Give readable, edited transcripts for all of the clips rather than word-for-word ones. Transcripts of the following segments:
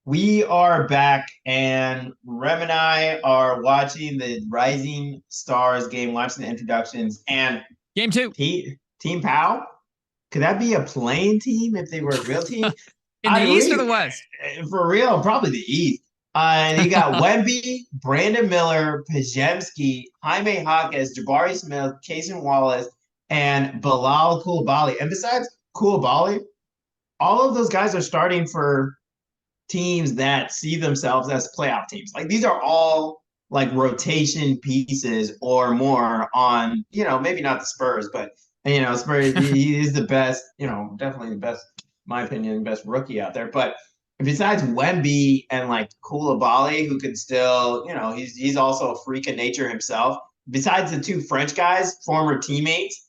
We are back, and Rem and I are watching the Rising Stars game, watching the introductions. And Game two Team Pow, could that be a playing team if they were a real team? in the I East or the we West? For real, probably the East. And you got Wemby, Brandon Miller, Pajemski, Jaime Jaquez, Jabari Smith, Cason Wallace, and Bilal Coulibaly. And besides Coulibaly, all of those guys are starting for teams that see themselves as playoff teams. Like these are all like rotation pieces or more on, maybe not the Spurs, but Spurs, he is the best, definitely the best, in my opinion, best rookie out there. But besides Wemby and like Koulibaly, who can still, he's also a freak of nature himself. Besides the two French guys, former teammates,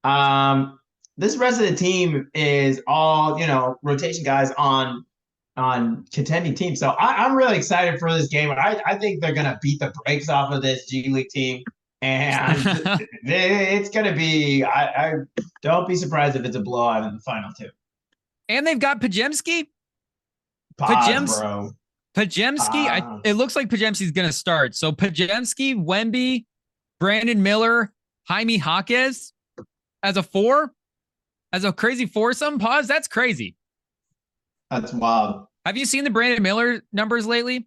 um, this rest of the team is all, rotation guys on contending teams. So I'm really excited for this game. I think they're going to beat the brakes off of this G League team. And it's going to be, I don't be surprised if it's a blowout in the final two. And they've got Pajemski. Bro. Pajemski, it looks like Pajemski's going to start. So Pajemski, Wemby, Brandon Miller, Jaime Jaquez as a four, as a crazy foursome. Pause. That's crazy. That's wild. Have you seen the Brandon Miller numbers lately?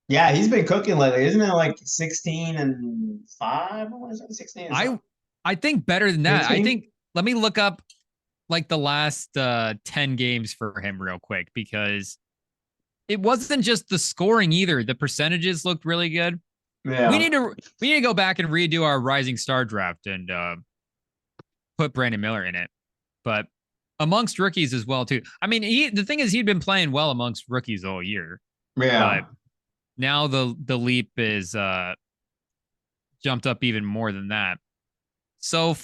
Yeah, he's been cooking lately. Isn't it like 16 and 5? What is it? 16 I think better than that. 15? I think let me look up like the last 10 games for him real quick, because it wasn't just the scoring either. The percentages looked really good. Yeah. We need to go back and redo our Rising Star draft and put Brandon Miller in it. But amongst rookies as well too. I mean, the thing is, he'd been playing well amongst rookies all year. Yeah. But now the leap is jumped up even more than that. So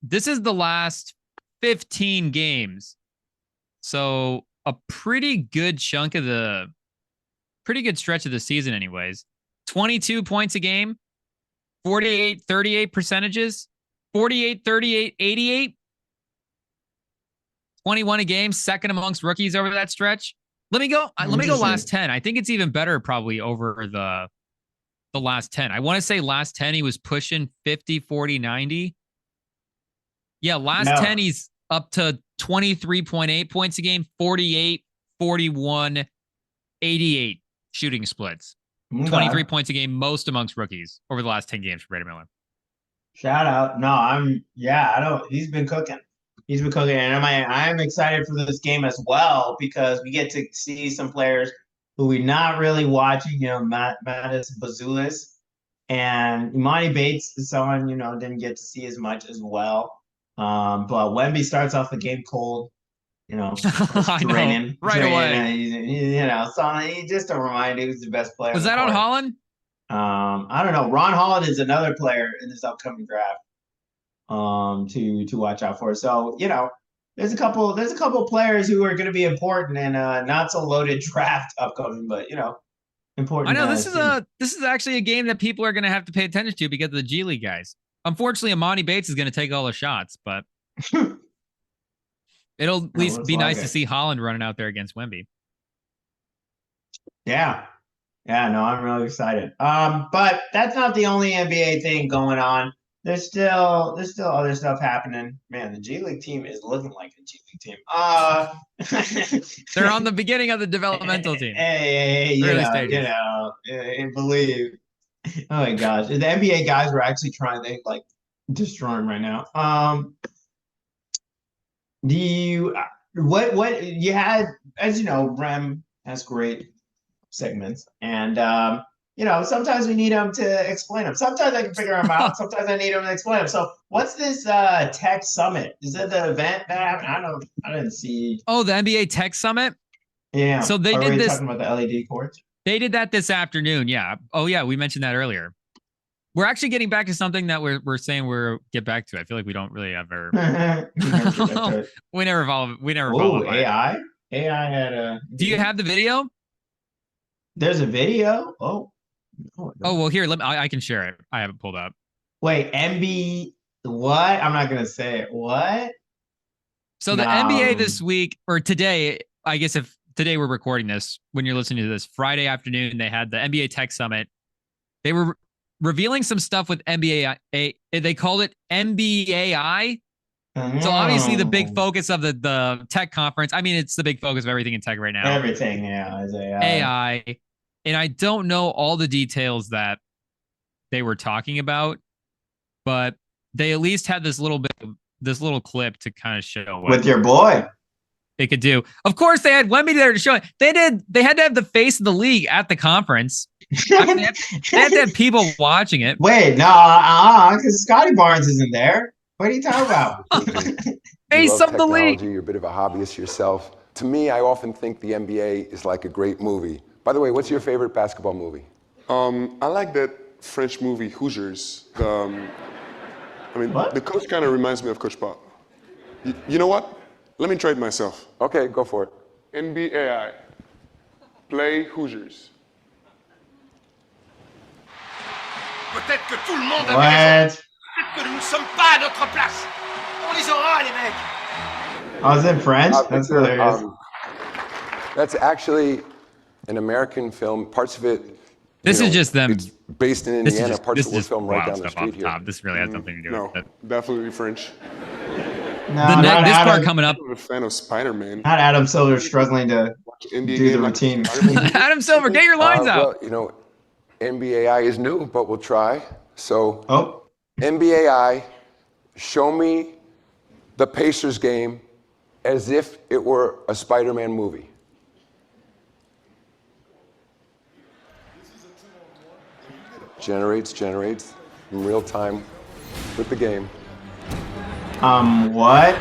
this is the last 15 games. So a pretty good stretch of the season anyways. 22 points a game, 48-38 percentages, 48-38, 88. 21 a game, second amongst rookies over that stretch. Let me go last 10. I think it's even better probably over the last 10. I want to say last 10 he was pushing 50, 40, 90. Yeah, last 10 he's up to 23.8 points a game, 48, 41, 88 shooting splits. Okay. 23 points a game, most amongst rookies over the last 10 games for Brandon Miller. Shout out. No, he's been cooking. He's been cooking, and I'm excited for this game as well because we get to see some players who we're not really watching. Mattis Bazulis and Imani Bates is someone didn't get to see as much as well. But Wemby starts off the game cold. Draining away. So he just a reminder who's the best player. Was that on Holland? I don't know. Ron Holland is another player in this upcoming draft. To watch out for. So there's a couple players who are going to be important and not so loaded draft upcoming, but important. I know this is actually a game that people are going to have to pay attention to because of the G League guys. Unfortunately, Imani Bates is going to take all the shots, but it'll at least be nice to see Holland running out there against Wemby. Yeah. No, I'm really excited. But that's not the only NBA thing going on. There's still other stuff happening. Man, the G League team is looking like a G League team. They're on the beginning of the developmental team. Hey, believe. Oh my gosh, the NBA guys were actually trying to like destroy him right now. Do you what you had? As you know, Rem has great segments, and sometimes we need them to explain them. Sometimes I can figure them out. Sometimes I need them to explain them. So what's this tech summit? Is it the event that happened? I didn't see. Oh, the NBA Tech Summit? Yeah. So they did this. Talking about the LED courts? They did that this afternoon. Yeah. Oh, yeah. We mentioned that earlier. We're actually getting back to something that we're saying we'll get back to. I feel like we don't really ever. we never follow. AI. AI had a. Do you have the video? There's a video. Oh, well, here, I can share it. I have it pulled up. Wait, MB, what? I'm not going to say it. What? So the NBA this week, or today, I guess if today we're recording this. When you're listening to this, Friday afternoon, they had the NBA Tech Summit. They were revealing some stuff with NBA. They called it NBAI. So obviously the big focus of the tech conference. I mean, it's the big focus of everything in tech right now. Everything, yeah, is AI. AI. And I don't know all the details that they were talking about, but they at least had this little clip to kind of show what with your boy they could do. Of course, they had Wemby there to show it. They had to have the face of the league at the conference. I mean, they had to have people watching it. Wait, no, because Scotty Barnes isn't there. What are you talking about? Face of the league. You're a bit of a hobbyist yourself. To me, I often think the NBA is like a great movie. By the way, what's your favorite basketball movie? I like that French movie Hoosiers. The coach kind of reminds me of Coach Pop. You know what? Let me try it myself. Okay, go for it. NBAI. Play Hoosiers. Peut-être que tout le monde avait raison. Peut-être que nous ne sommes pas à notre place. On les aura, les mecs. Oh, is it French? That's hilarious. That's actually an American film. Parts of it. This is just them. It's based in Indiana. Parts of it were filmed right down the street here. Top. This really has nothing to do with it. Definitely French. No, this part coming up. I'm a fan of Spider-Man. Not Adam Silver struggling to do the routine. Adam Silver, get your lines out. Well, NBAI is new, but we'll try. So, NBAI, show me the Pacers game as if it were a Spider-Man movie. Generates in real time with the game. What?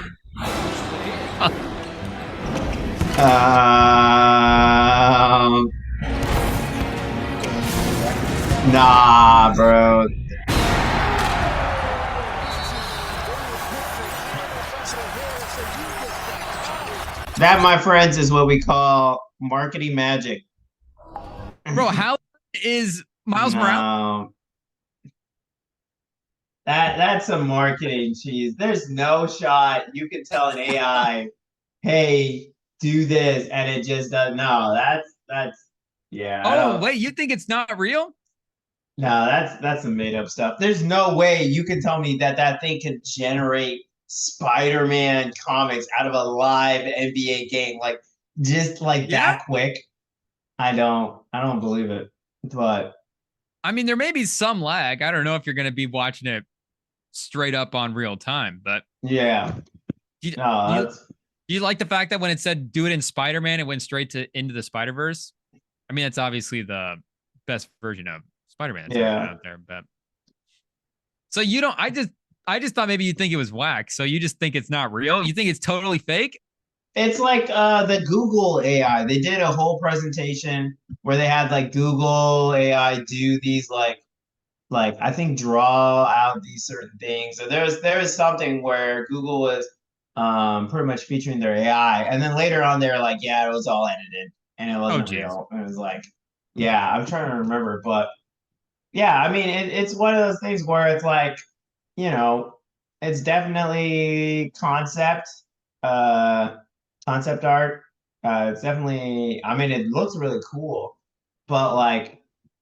Nah, bro. That, my friends, is what we call marketing magic. Bro, how is Miles Morales? That's some marketing cheese. There's no shot you can tell an AI, hey, do this, and it just does. No, that's yeah. Oh, wait, you think it's not real? No, that's some made up stuff. There's no way you can tell me that thing can generate Spider-Man comics out of a live NBA game, like just like that quick. I don't believe it. But I mean, there may be some lag. I don't know if you're going to be watching it straight up on real time, but yeah. Do you like the fact that when it said do it in Spider-Man, it went straight into the Spider-Verse? I mean, it's obviously the best version of Spider-Man out there, but so you don't. I just thought maybe you think it was whack. So you just think it's not real. You think it's totally fake. It's like the Google AI. They did a whole presentation where they had like Google AI do these like I think draw out these certain things. So there was something where Google was pretty much featuring their AI, and then later on they're like, yeah, it was all edited and it wasn't real. And it was like, yeah, I'm trying to remember, but yeah, I mean it's one of those things where it's like, it's definitely concept art. It's definitely, I mean, it looks really cool, but like,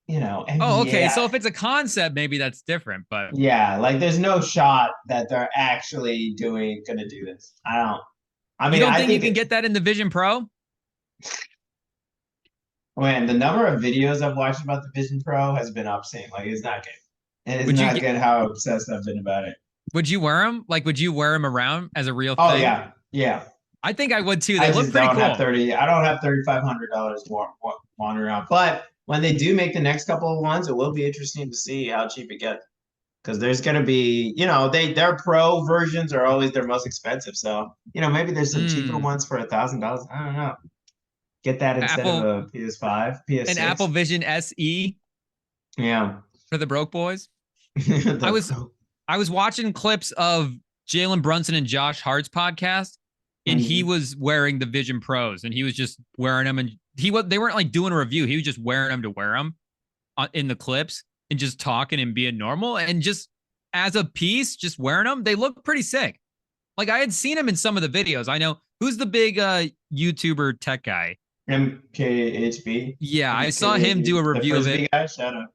NBA, oh, okay. So if it's a concept, maybe that's different, but yeah, like there's no shot that they're actually gonna do this. I mean, you don't think you can get that in the Vision Pro? Man, the number of videos I've watched about the Vision Pro has been obscene. Like, it's not good. And it's not good how obsessed I've been about it. Would you wear them? Like, would you wear them around as a real thing? Oh, yeah. Yeah. I think I would too. They look pretty cool. I don't have $3,500 to wander around. But when they do make the next couple of ones, it will be interesting to see how cheap it gets. Because there's going to be, their pro versions are always their most expensive. So, maybe there's some cheaper ones for $1,000. I don't know. Get that instead of a PS5, PS6. An Apple Vision SE. Yeah. For the broke boys. I was watching clips of Jalen Brunson and Josh Hart's podcast, and he was wearing the Vision Pros, and he was just wearing them, and they weren't like doing a review. He was just wearing them to wear them in the clips and just talking and being normal, and just as a piece, just wearing them. They look pretty sick. Like I had seen him in some of the videos. I know who's the big YouTuber tech guy. MKHB. Yeah, I saw him do a review of it. Guy? Shout out.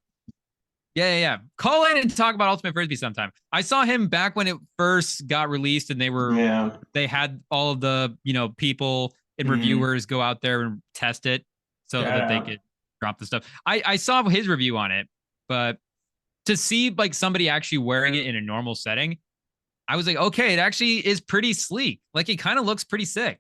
Yeah. Call in and talk about Ultimate Frisbee sometime. I saw him back when it first got released, and they had all of the people and reviewers go out there and test it so that they could drop the stuff. I saw his review on it, but to see like somebody actually wearing it in a normal setting, I was like, okay, it actually is pretty sleek. Like it kind of looks pretty sick.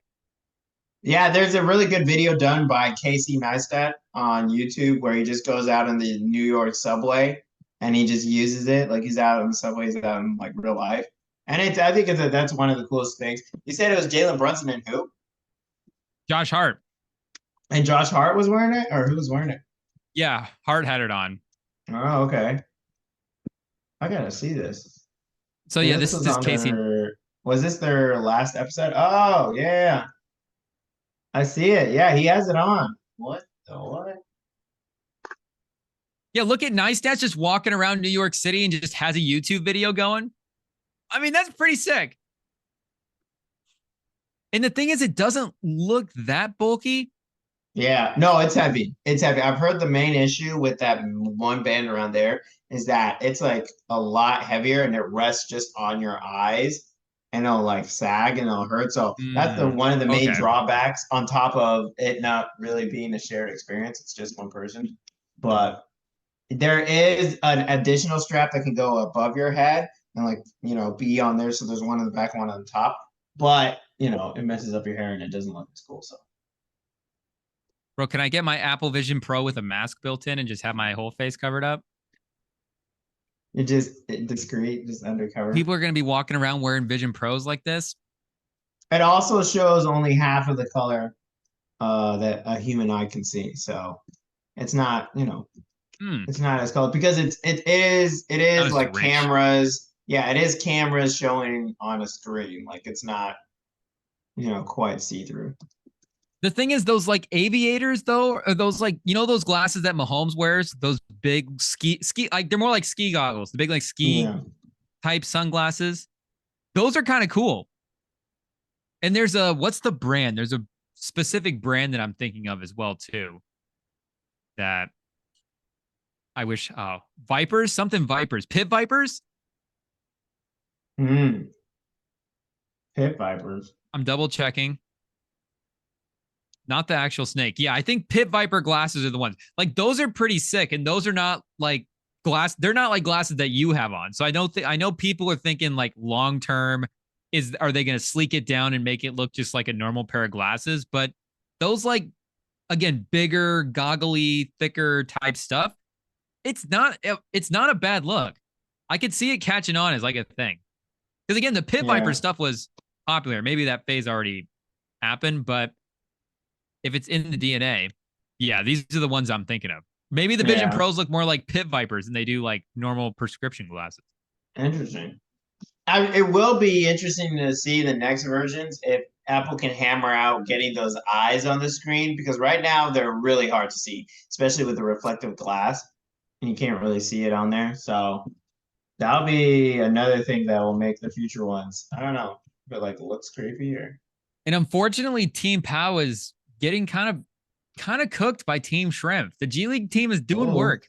Yeah, there's a really good video done by Casey Neistat on YouTube where he just goes out in the New York subway and he just uses it. Like he's out on the subway, he's out in like real life. And I think that's one of the coolest things. You said it was Jalen Brunson and who? Josh Hart. And Josh Hart was wearing it? Or who was wearing it? Yeah, Hart had it on. Oh, okay. I gotta see this. So yeah, this is Casey. Was this their last episode? Oh, yeah. I see it. Yeah, he has it on. What the what? Yeah, look at Neistat just walking around New York City and just has a YouTube video going. I mean, that's pretty sick. And the thing is, it doesn't look that bulky. Yeah, no, it's heavy. It's heavy. I've heard the main issue with that one band around there is that it's like a lot heavier and it rests just on your eyes. And it'll like sag and it'll hurt. So that's one of the main drawbacks on top of it not really being a shared experience. It's just one person. But there is an additional strap that can go above your head and like, be on there. So there's one on the back, one on the top. But, it messes up your hair and it doesn't look as cool. So. Bro, can I get my Apple Vision Pro with a mask built in and just have my whole face covered up? It just discreet, just undercover. People are going to be walking around wearing Vision Pros like this. It also shows only half of the color that a human eye can see. So it's not, it's not as colored because it is like cameras. Yeah, it is cameras showing on a screen. Like it's not, quite see-through. The thing is, those like aviators though, are those like, those glasses that Mahomes wears, those big ski, like they're more like ski goggles, the big like ski type sunglasses. Those are kind of cool. And there's what's the brand? There's a specific brand that I'm thinking of as well too. That I wish, Vipers, something Vipers, Pit Vipers. Pit Vipers. I'm double checking. Not the actual snake. Yeah, I think Pit Viper glasses are the ones. Like those are pretty sick, and those are not like glass. They're not like glasses that you have on. So I know people are thinking like long term, are they going to sleek it down and make it look just like a normal pair of glasses? But those like, again, bigger, goggly, thicker type stuff. It's not a bad look. I could see it catching on as like a thing. Because again, the Pit Viper stuff was popular. Maybe that phase already happened, but if it's in the DNA, yeah, these are the ones I'm thinking of. Maybe the Vision Pros look more like Pit Vipers and they do like normal prescription glasses. Interesting. It will be interesting to see the next versions if Apple can hammer out getting those eyes on the screen, because right now they're really hard to see, especially with the reflective glass, and you can't really see it on there. So that'll be another thing that will make the future ones, I don't know, but like looks creepy or. And unfortunately, Team Pow is getting kind of cooked by Team Shrimp. The G League team is doing work.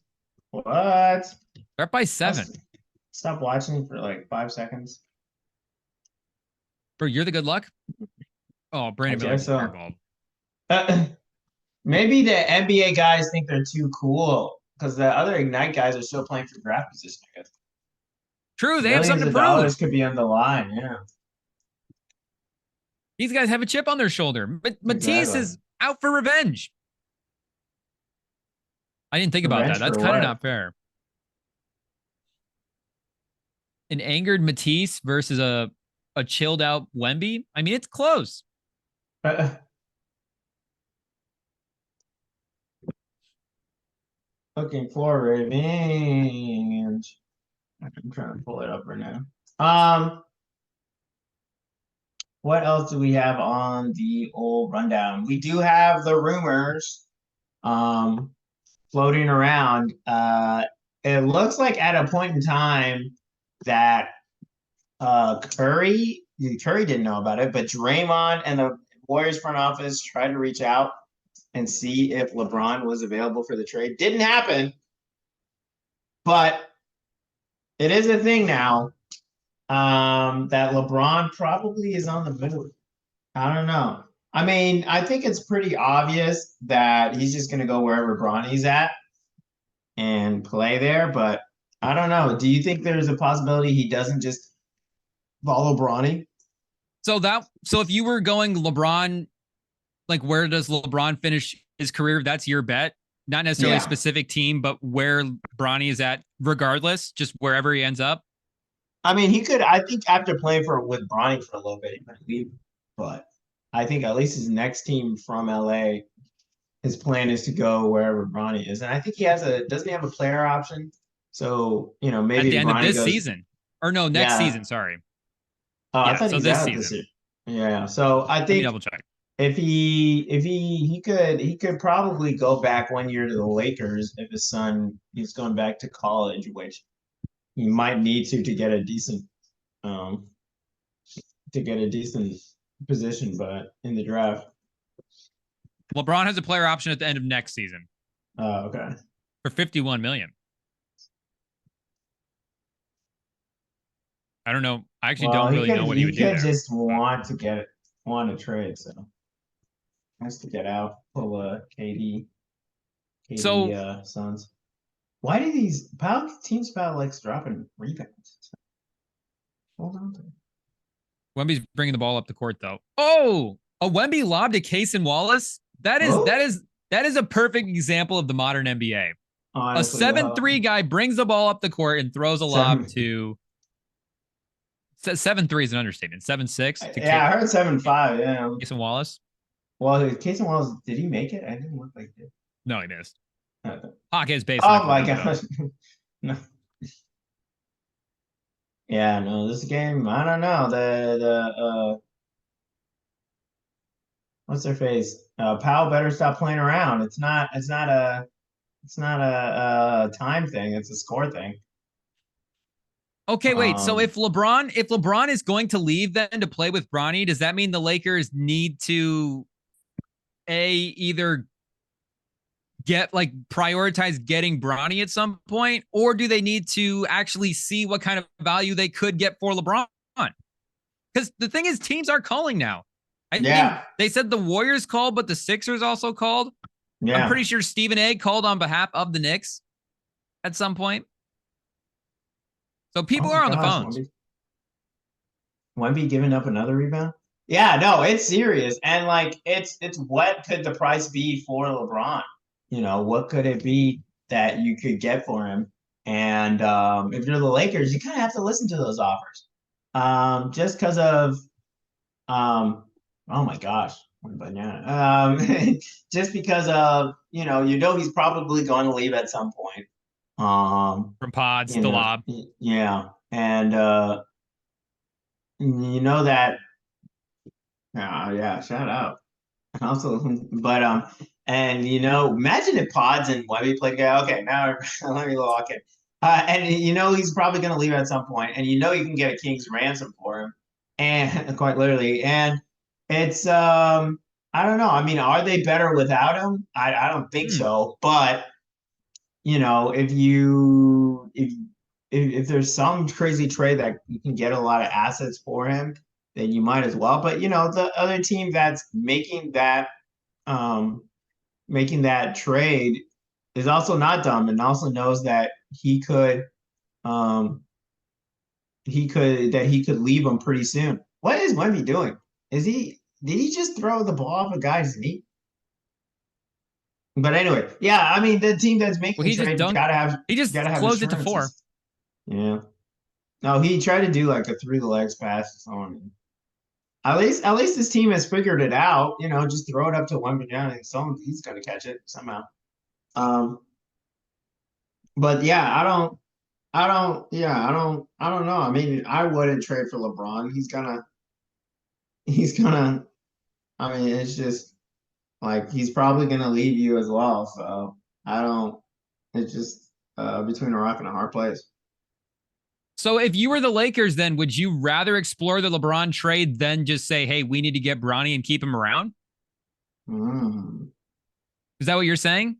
What? They're up by 7. Stop watching for like 5 seconds. Bro, you're the good luck? Oh, Brandon Miller's fireball. Maybe the NBA guys think they're too cool because the other Ignite guys are still playing for draft position, I guess. True, they have something to prove. Dollars could be on the line, yeah. These guys have a chip on their shoulder. Matisse is out for revenge. I didn't think about that. That's kind of not fair. An angered Matisse versus a chilled out Wemby. I mean, it's close. Looking for revenge. I'm trying to pull it up right now. What else do we have on the old rundown? We do have the rumors floating around. It looks like at a point in time that Curry didn't know about it, but Draymond and the Warriors front office tried to reach out and see if LeBron was available for the trade. Didn't happen, but it is a thing now that LeBron probably is on the move. I don't know. I mean, I think it's pretty obvious that he's just going to go wherever Bronny's at and play there, but I don't know. Do you think there's a possibility he doesn't just follow Bronny? So if you were going LeBron, like where does LeBron finish his career? That's your bet. Not necessarily a specific team, but where Bronny is at, regardless, just wherever he ends up. I mean, he could. I think after playing with Bronny for a little bit, he might leave. But I think at least his next team from LA, his plan is to go wherever Bronny is, and I think he has doesn't he have a player option? So maybe at the end Bronny of this season, or no, next season. Sorry. I thought so this season. Yeah. So I think double check. If he could probably go back 1 year to the Lakers if his son is going back to college, which he might need to get a decent position, but in the draft. LeBron has a player option at the end of next season. Oh, okay. For $51 million. I don't know. I actually don't really know what he would do there. He could just want to trade, so has to get out. Pull KD Suns. Why do these teams likes dropping rebounds? Hold on to it. Wemby's bringing the ball up the court though. Oh, a Wemby lob to Casey Wallace. That is a perfect example of the modern NBA. Honestly, a 7'3" guy brings the ball up the court and throws a lob to 7'3" is an understatement. 7'6". Yeah, I heard 7'5". Yeah, Casey Wallace. Well, Casey Wallace, did he make it? I didn't look like it. No, he missed. Hawk is based. Oh my gosh. No. Yeah, no, this game, I don't know. The what's their face? Powell better stop playing around. It's not a time thing, it's a score thing. Okay, wait. So if LeBron is going to leave then to play with Bronny, does that mean the Lakers need to either prioritize getting Bronny at some point, or do they need to actually see what kind of value they could get for LeBron? Because the thing is, teams are calling now. I think they said the Warriors called, but the Sixers also called. Yeah. I'm pretty sure Stephen A called on behalf of the Knicks at some point. So people are on the phones. Wemby giving up another rebound? Yeah, no, it's serious. And it's what could the price be for LeBron? What could it be that you could get for him? And if you're the Lakers, you kind of have to listen to those offers. Just because of oh my gosh, what banana. Just because of he's probably going to leave at some point. From pods to lob. Yeah. And that shout out. Also, but and imagine if Pods and Wemby played together. Okay, now let me lock it. And he's probably gonna leave at some point, and you can get a king's ransom for him. And quite literally. And it's I don't know. I mean, are they better without him? I don't think so, but if there's some crazy trade that you can get a lot of assets for him, then you might as well. But the other team that's making that trade is also not dumb and also knows that he could leave him pretty soon. What is Wemby doing? Did he just throw the ball off a guy's knee? But anyway, yeah, I mean the team that's making the trade gotta have closed it to 4. Yeah. No, he tried to do like a through the legs pass or something. At least this team has figured it out. Just throw it up to Wemby and he's gonna catch it somehow. But yeah, I don't know. I mean, I wouldn't trade for LeBron. He's gonna I mean, it's just he's probably gonna leave you as well. So it's just between a rock and a hard place. So if you were the Lakers, then would you rather explore the LeBron trade than just say, hey, we need to get Bronny and keep him around? Is that what you're saying?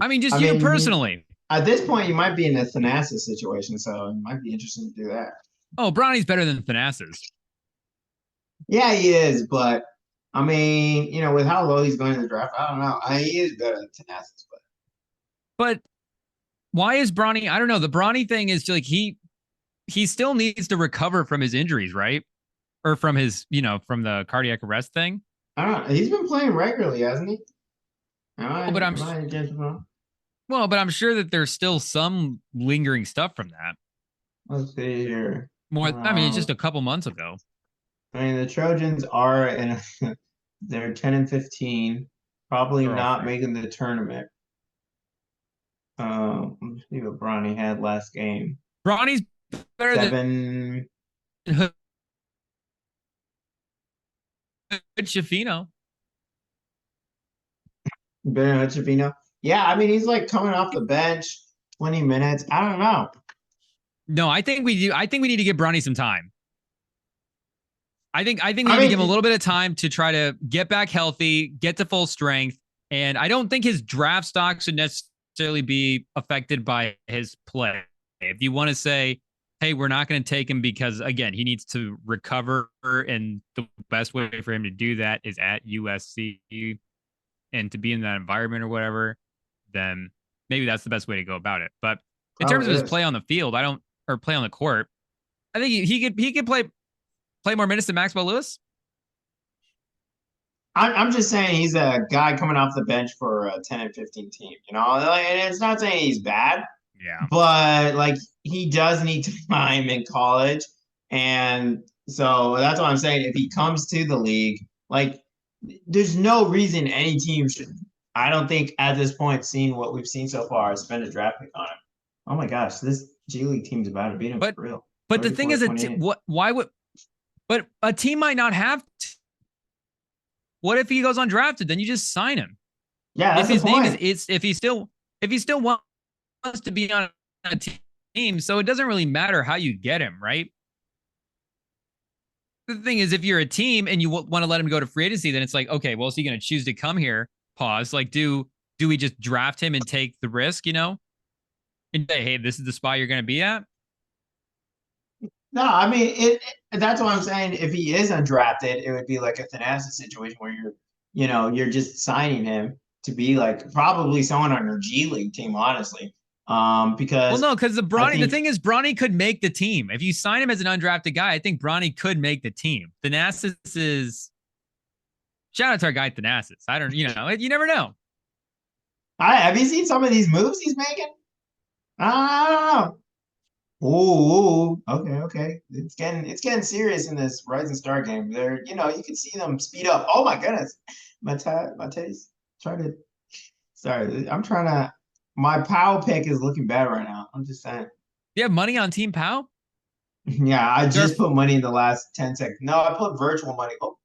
I mean, just you personally. At this point, you might be in a Thanasis situation, so it might be interesting to do that. Oh, Bronny's better than Thanasis. Yeah, he is, but I mean, with how low he's going in the draft, I don't know. He is better than Thanasis, but why is Bronny? I don't know. The Bronny thing is like he still needs to recover from his injuries, right? Or from his, from the cardiac arrest thing. I don't know. He's been playing regularly, hasn't he? But I'm sure that there's still some lingering stuff from that. Let's see here. It's just a couple months ago. I mean, the Trojans are they're 10-15, probably not making the tournament. Let's see what Bronny had last game. Bronny's better than Schifino. Better than Schifino. Yeah, I mean, he's like coming off the bench, 20 minutes. I don't know. No, I think we do. I think we need to give Bronny some time. I think we need to give him a little bit of time to try to get back healthy, get to full strength. And I don't think his draft stock should necessarily be affected by his play. If you want to say, hey, we're not going to take him because, again, he needs to recover, and the best way for him to do that is at USC and to be in that environment or whatever, then maybe that's the best way to go about it. But in terms of his play on the field, or play on the court, I think he could play more minutes than Maxwell Lewis. I'm just saying he's a guy coming off the bench for a 10 and 15 team, and it's not saying he's bad. Yeah. But like he does need time in college. And so that's what I'm saying. If he comes to the league, like there's no reason any team should, I don't think at this point, seeing what we've seen so far, spend a draft pick on him. Oh my gosh, this G League team's about to beat him for real. But the thing is, but a team might not have to. What if he goes undrafted? Then you just sign him. Yeah, that's if his the point. name is if he still wants to be on a team, so it doesn't really matter how you get him, right? The thing is, if you're a team and you want to let him go to free agency, then it's like, okay, well, is he going to choose to come here? Pause. Like, do we just draft him and take the risk, and say, hey, this is the spot you're going to be at? No, I mean that's what I'm saying. If he is undrafted, it would be like a Thanasis situation where you're just signing him to be like probably someone on your G League team, honestly. Because the thing is, Bronny could make the team. If you sign him as an undrafted guy, I think Bronny could make the team. Thanasis is, shout out to our guy Thanasis. I don't, you never know. Have you seen some of these moves he's making? I don't know. Oh, okay. It's getting serious in this Rising Star game. There, you can see them speed up. Oh my goodness, Mate's my POW pick is looking bad right now. I'm just saying. You have money on Team POW? Yeah, I just put money in the last 10 seconds. No, I put virtual money. Oh.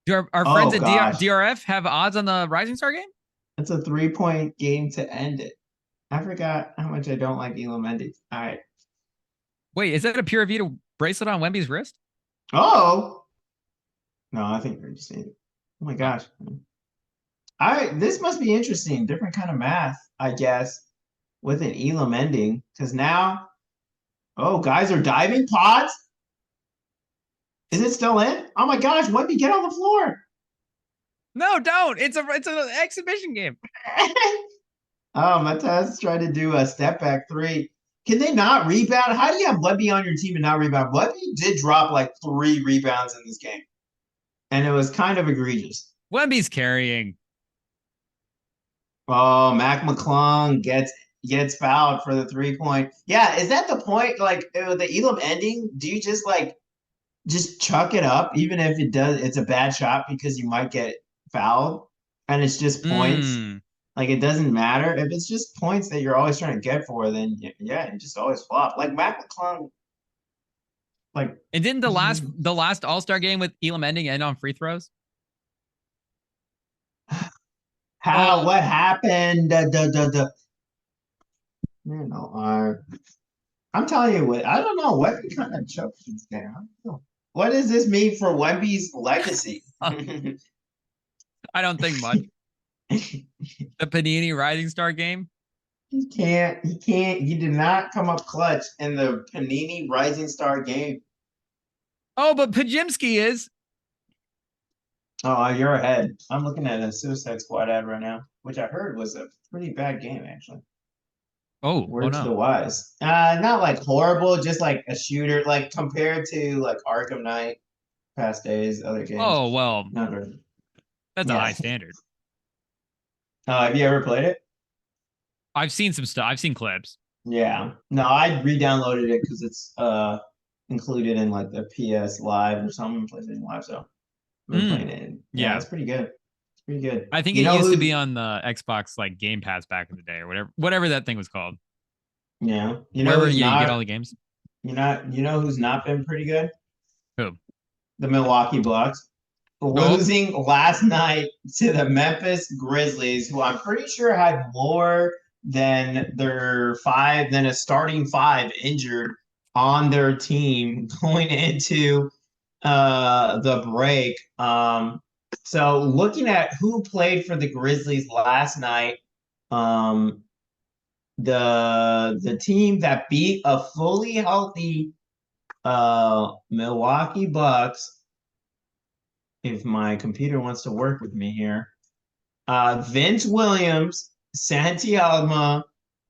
Do our friends at DRF have odds on the Rising Star game? It's a 3-point game to end it. I forgot how much I don't like Elam Mendy. All right. Wait, is that a Pura Vida bracelet on Wemby's wrist? Oh. No, I think you're just saying it. Oh my gosh. This must be interesting. Different kind of math, I guess, with an Elam ending. Because now, guys are diving pods. Is it still in? Oh my gosh, Wemby, get on the floor. No, don't. It's an exhibition game. Matez tried to do a step back three. Can they not rebound? How do you have Wemby on your team and not rebound? Wemby did drop like 3 rebounds in this game. And it was kind of egregious. Wemby's carrying. Oh, Mac McClung gets fouled for the 3-point. Yeah, is that the point? Like the Elam ending, do you just chuck it up, even if it's a bad shot because you might get fouled and it's just points? Like it doesn't matter. If it's just points that you're always trying to get for, then yeah, you just always flop. Like Mac McClung. And didn't the last All-Star game with Elam ending end on free throws? What happened? I'm telling you what, I don't know what kind of choked this game. I don't know. What does this mean for Wemby's legacy? I don't think much. The Panini Rising Star game? He did not come up clutch in the Panini Rising Star game. Oh, but Pajimski is. Oh, you're ahead. I'm looking at a Suicide Squad ad right now, which I heard was a pretty bad game, actually. Oh To the no. wise. Not like horrible, just like a shooter, like compared to like Arkham Knight, past days, other games. Oh, well, not very. that's a high standard. Have you ever played it? I've seen some stuff. I've seen clips. Yeah. No, I re-downloaded it because it's included in like the PS Live or something, PlayStation Live. So I've been playing it. Yeah, it's pretty good. It's pretty good. I think it used to be on the Xbox like Game Pass back in the day or whatever that thing was called. Yeah. You get all the games. You know who's not been pretty good? Who? The Milwaukee Bucks. Losing last night to the Memphis Grizzlies, who I'm pretty sure had more than a starting 5 injured on their team going into the break. So looking at who played for the Grizzlies last night, the team that beat a fully healthy Milwaukee Bucks, if my computer wants to work with me here, Vince Williams, Santi Alma,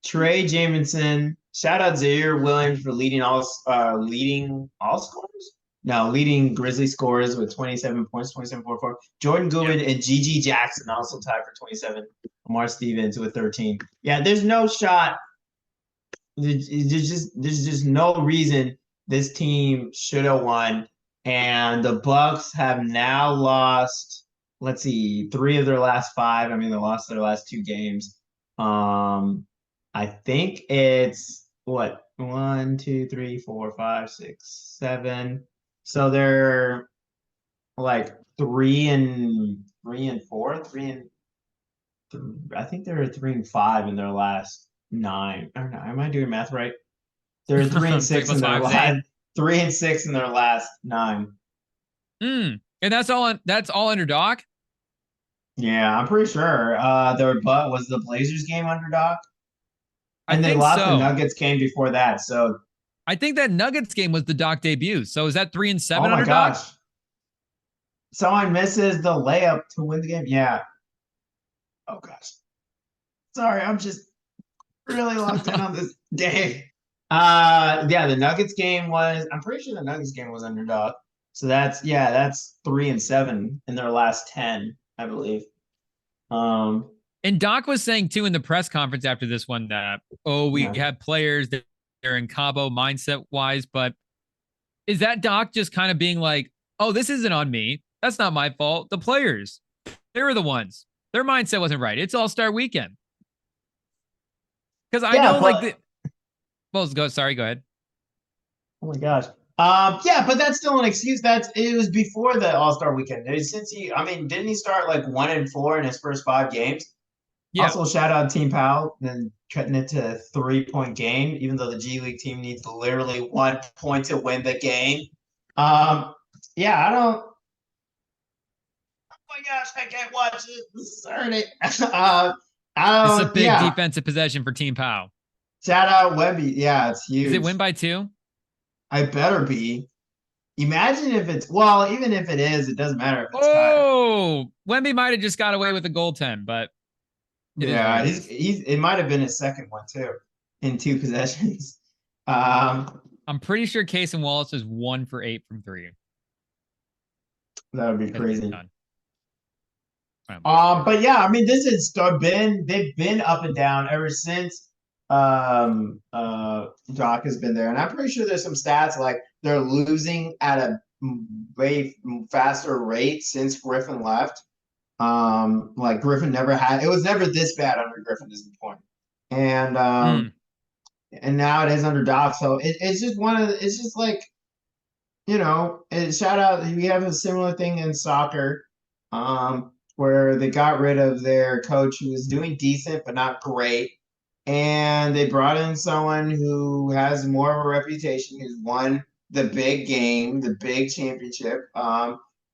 Trey Jamison. Shout out Zaire Williams for leading all scorers. No, leading Grizzly scorers with 27 points, 27.44. Jordan Goodwin and Gigi Jackson also tied for 27. Lamar Stevens with 13. Yeah, there's no shot. There's just no reason this team should have won. And the Bucks have now lost, let's see, 3 of their last 5. I mean, they lost their last 2 games. I think it's what, 1, 2, 3, 4, 5, 6, 7. So they're like 3 and 4, 3 and 3. I think they're 3 and 5 in their last 9. Or no, am I doing math right? They're 3 and 6 in their last 3 and 6 in their last 9. And that's all under Doc? Yeah, I'm pretty sure. Was the Blazers game under Doc? And they lost the Nuggets game before that. So I think that Nuggets game was the Doc debut. So is that 3 and 7 under Doc? Gosh. Someone misses the layup to win the game. Yeah. Oh gosh. Sorry, I'm just really locked in on this game. The Nuggets game I'm pretty sure the Nuggets game was under Doc. So that's 3 and 7 in their last 10, I believe. And Doc was saying too in the press conference after this one that we have players that are in combo mindset wise, but is that Doc just kind of being like, oh, this isn't on me. That's not my fault. The players, they were the ones. Their mindset wasn't right. It's All-Star Weekend. Because I know go ahead. Oh my gosh. But that's still an excuse. It was before the All-Star Weekend. Didn't he start like 1 and 4 in his first 5 games? Yeah. Also, shout out Team Powell and cutting it to a 3-point game, even though the G League team needs literally 1 point to win the game. I don't. Oh my gosh, I can't watch it. This is Saturday. It's a big defensive possession for Team Powell. Shout out Wemby. Yeah, it's huge. Is it win by 2? I better be. Imagine if it's even if it is, it doesn't matter if it's tied. Wemby might have just got away with a goaltend, but it might have been his second one too in 2 possessions. I'm pretty sure Case and Wallace is 1 for 8 from 3. That would be crazy. But yeah, this has they've been up and down ever since Doc has been there, and I'm pretty sure there's some stats like they're losing at a way faster rate since Griffin left. Like Griffin it was never this bad under Griffin is the point. And and now it is under Doc. So it's just it's just like, shout out, we have a similar thing in soccer, where they got rid of their coach who was doing decent but not great. And they brought in someone who has more of a reputation, who's won the big game, the big championship.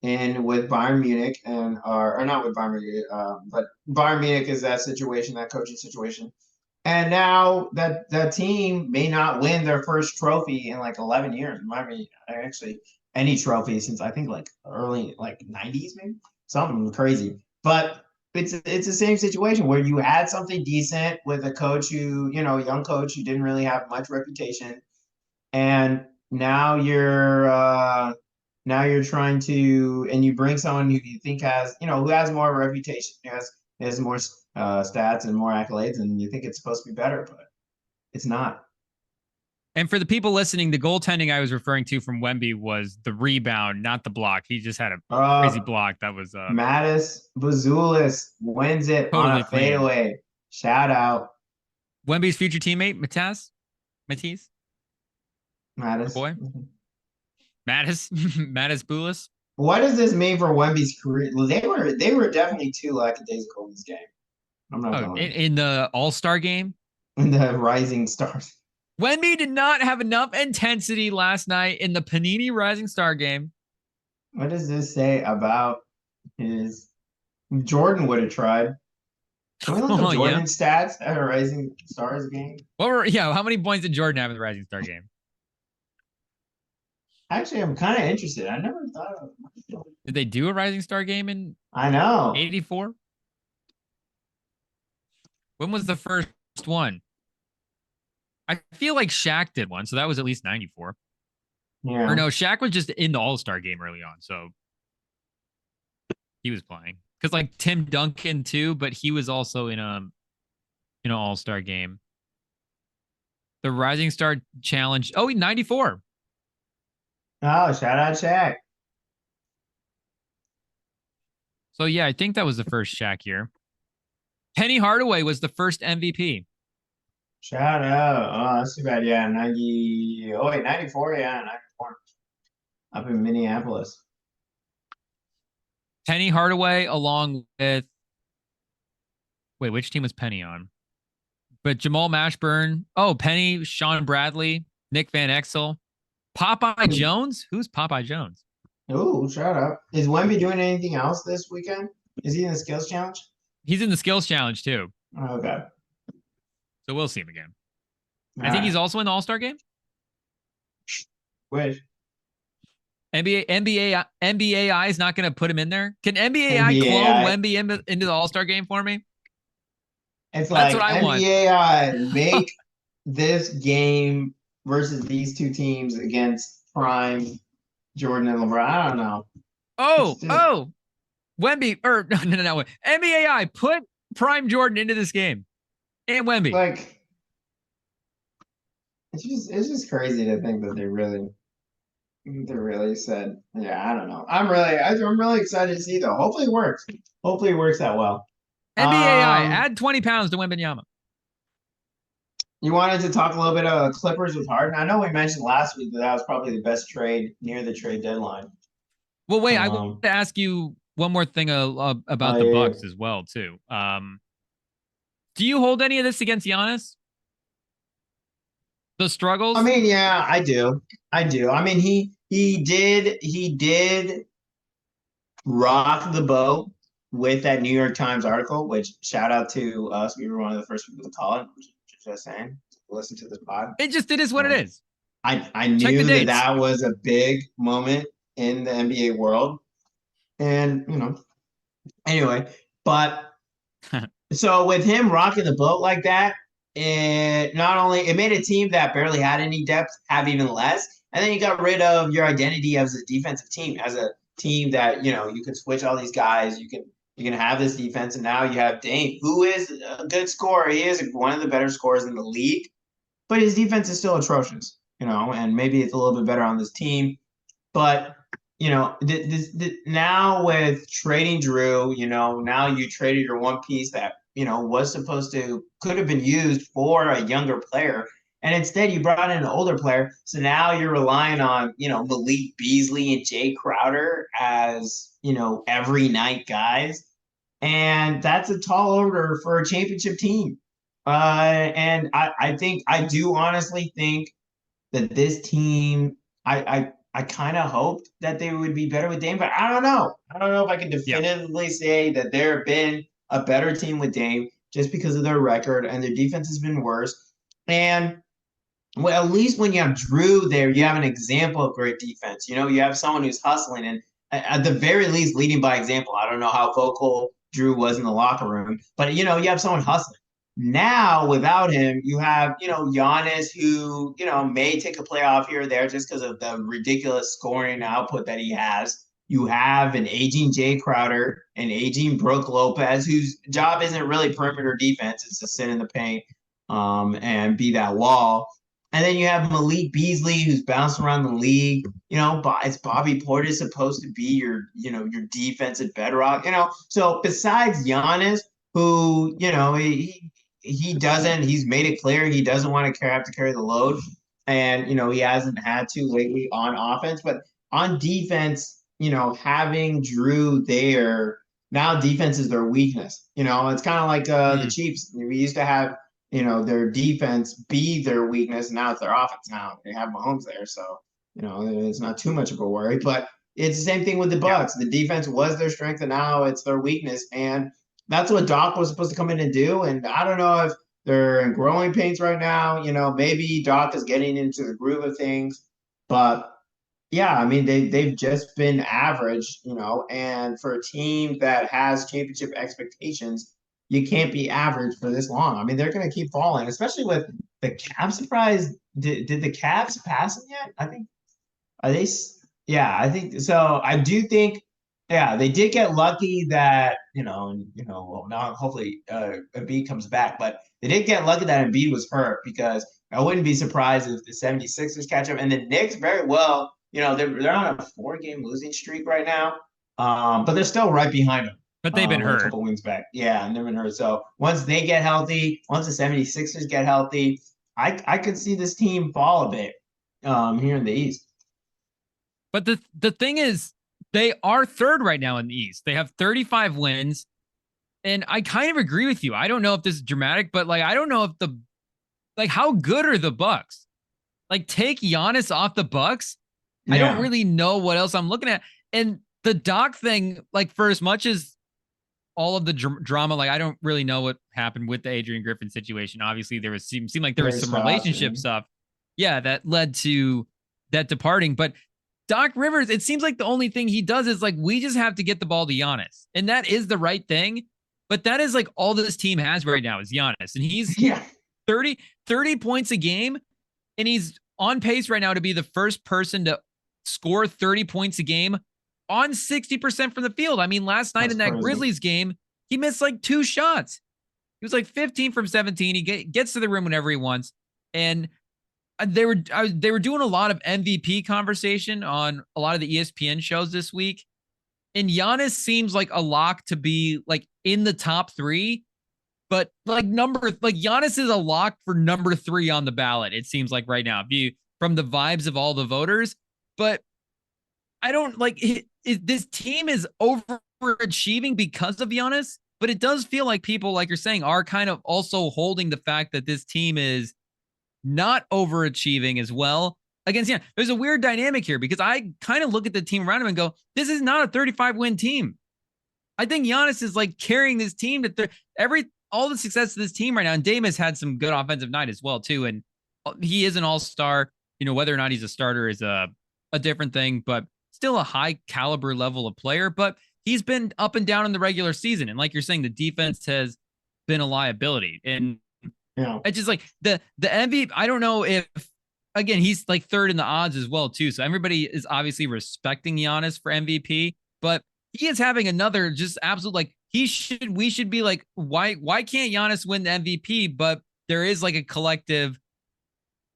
in with Bayern Munich or not with Bayern Munich, but Bayern Munich is that situation, that coaching situation. And now that team may not win their first trophy in like 11 years. It might be actually any trophy since I think like early like 90s, maybe something crazy. But it's the same situation where you had something decent with a coach who, young coach who didn't really have much reputation, and now you're trying to, and you bring someone who you think has, who has more reputation, has more stats and more accolades, and you think it's supposed to be better, but it's not. And for the people listening, the goaltending I was referring to from Wemby was the rebound, not the block. He just had a crazy block. That was Mattis Bazulis wins it totally on a fadeaway. Shout out. Wemby's future teammate, Matisse. Mattis. Boy. Mattis Boulis. What does this mean for Wemby's career? They were definitely too lackadaisical in this game. I'm not going. In the All-Star game? In the Rising Stars. Wemby did not have enough intensity last night in the Panini Rising Star game. What does this say about his... Jordan would have tried. Can we look at Jordan's stats at a Rising Stars game? How many points did Jordan have in the Rising Star game? Actually, I'm kind of interested. I never thought of it. Did they do a Rising Star game in I know 84? When was the first one? I feel like Shaq did one, so that was at least 94. Yeah. Or no, Shaq was just in the All-Star game early on, so he was playing. Because like Tim Duncan too, but he was also in an All-Star game. The Rising Star Challenge. Oh, 94. Oh, shout out Shaq. So yeah, I think that was the first Shaq year. Penny Hardaway was the first MVP. Shout out. Oh, that's too bad. Yeah, 90. Oh, wait, 94. Yeah, 94. Up in Minneapolis. Penny Hardaway along with... Wait, which team was Penny on? But Jamal Mashburn. Oh, Penny, Sean Bradley, Nick Van Exel. Popeye Jones? Who's Popeye Jones? Oh, shout out. Is Wemby doing anything else this weekend? Is he in the skills challenge? He's in the skills challenge too. Okay. So we'll see him again. I think he's also in the All-Star game. Which? NBAI is not going to put him in there. Can NBAI clone Wemby into the All-Star game for me? It's like NBAI make this game versus these two teams against Prime, Jordan and LeBron. I don't know. Wemby, or no. NBAI, put Prime Jordan into this game. And Wemby. Like, it's just crazy to think that they really said, yeah, I don't know. I'm really excited to see though. Hopefully it works. Hopefully it works that well. NBAI, add 20 pounds to Wembanyama. You wanted to talk a little bit about Clippers with Harden. I know we mentioned last week that was probably the best trade near the trade deadline. Well, wait, I want to ask you one more thing about the Bucks as well, too. Do you hold any of this against Giannis? The struggles? I mean, yeah, I do. I mean, he did rock the boat with that New York Times article, which shout out to us. We were one of the first people to call it. Just saying, listen to this pod. It is what it is. I knew that was a big moment in the NBA world. And, anyway, but so with him rocking the boat like that, it made a team that barely had any depth have even less. And then you got rid of your identity as a defensive team, as a team that, you can switch all these guys. You can have this defense. And now you have Dame, who is a good scorer. He is one of the better scorers in the league, but his defense is still atrocious, and maybe it's a little bit better on this team. But, now with trading Drew, now you traded your one piece that, could have been used for a younger player. And instead you brought in an older player. So now you're relying on, Malik Beasley and Jay Crowder as, every night guys. And that's a tall order for a championship team. And I do honestly think that this team, I I kind of hoped that they would be better with Dame, but I don't know. I don't know if I can definitively say that they've been a better team with Dame just because of their record, and their defense has been worse. And well, at least when you have Drew there, you have an example of great defense. You know, you have someone who's hustling and at the very least leading by example. I don't know how vocal Drew was in the locker room, but you know, you have someone hustling. Now, without him, you have, you know, Giannis, who, you know, may take a playoff here or there just because of the ridiculous scoring output that he has. You have an aging Jay Crowder, an aging Brooke Lopez, whose job isn't really perimeter defense, it's to sit in the paint and be that wall. And then you have Malik Beasley, who's bouncing around the league. You know, it's Bobby Portis supposed to be your, you know, your defensive bedrock. You know, so besides Giannis, who, you know, he doesn't. He's made it clear he doesn't want to have to carry the load, and you know he hasn't had to lately on offense. But on defense, you know, having Drew there now, defense is their weakness. You know, it's kind of like the Chiefs. We used to have, you know, their defense be their weakness. Now it's their offense. Now they have Mahomes there, so you know it's not too much of a worry. But it's the same thing with the Bucks. The defense was their strength, and now it's their weakness. And that's what Doc was supposed to come in and do. And I don't know if they're in growing pains right now. You know, maybe Doc is getting into the groove of things. But yeah, I mean, they've just been average, you know, and for a team that has championship expectations, you can't be average for this long. I mean, they're going to keep falling, especially with the Cavs. Surprise, did the Cavs pass them yet? I think, are they? Yeah, I think so. I do think. Yeah, they did get lucky that, well, now hopefully Embiid comes back, but they did get lucky that Embiid was hurt, because I wouldn't be surprised if the 76ers catch up. And the Knicks very well, you know, they're on a 4-game losing streak right now, but they're still right behind them. But they've been hurt. A couple wins back. Yeah, and they've been hurt. So once they get healthy, once the 76ers get healthy, I could see this team fall a bit here in the East. But the thing is, they are third right now in the East. They have 35 wins. And I kind of agree with you. I don't know if this is dramatic, but like, I don't know if how good are the Bucks? Like, take Giannis off the Bucks. Yeah. I don't really know what else I'm looking at. And the Doc thing, like, for as much as all of the drama, like, I don't really know what happened with the Adrian Griffin situation. Obviously, there was seemed like there was some relationship stuff. Yeah, that led to that departing. But Doc Rivers, it seems like the only thing he does is like, we just have to get the ball to Giannis. And that is the right thing. But that is like all this team has right now is Giannis. And he's 30 points a game. And he's on pace right now to be the first person to score 30 points a game on 60% from the field. I mean, last night in that Grizzlies game, he missed like 2 shots. He was like 15 from 17. He gets to the rim whenever he wants. And they were doing a lot of MVP conversation on a lot of the ESPN shows this week. And Giannis seems like a lock to be like in the top 3, but Giannis is a lock for number 3 on the ballot. It seems like right now, from the vibes of all the voters, but I don't this team is overachieving because of Giannis, but it does feel like people, like you're saying, are kind of also holding the fact that this team is not overachieving as well against Giannis. There's a weird dynamic here, because I kind of look at the team around him and go, this is not a 35-win team. I think Giannis is like carrying this team to all the success of this team right now. And Dame has had some good offensive night as well too. And he is an all-star. You know, whether or not he's a starter is a different thing, but still a high caliber level of player. But he's been up and down in the regular season. And like you're saying, the defense has been a liability. And it's just like the MVP. I don't know if, again, he's like third in the odds as well too. So everybody is obviously respecting Giannis for MVP, but he is having another just absolute, like, we should be like, why can't Giannis win the MVP? But there is like a collective,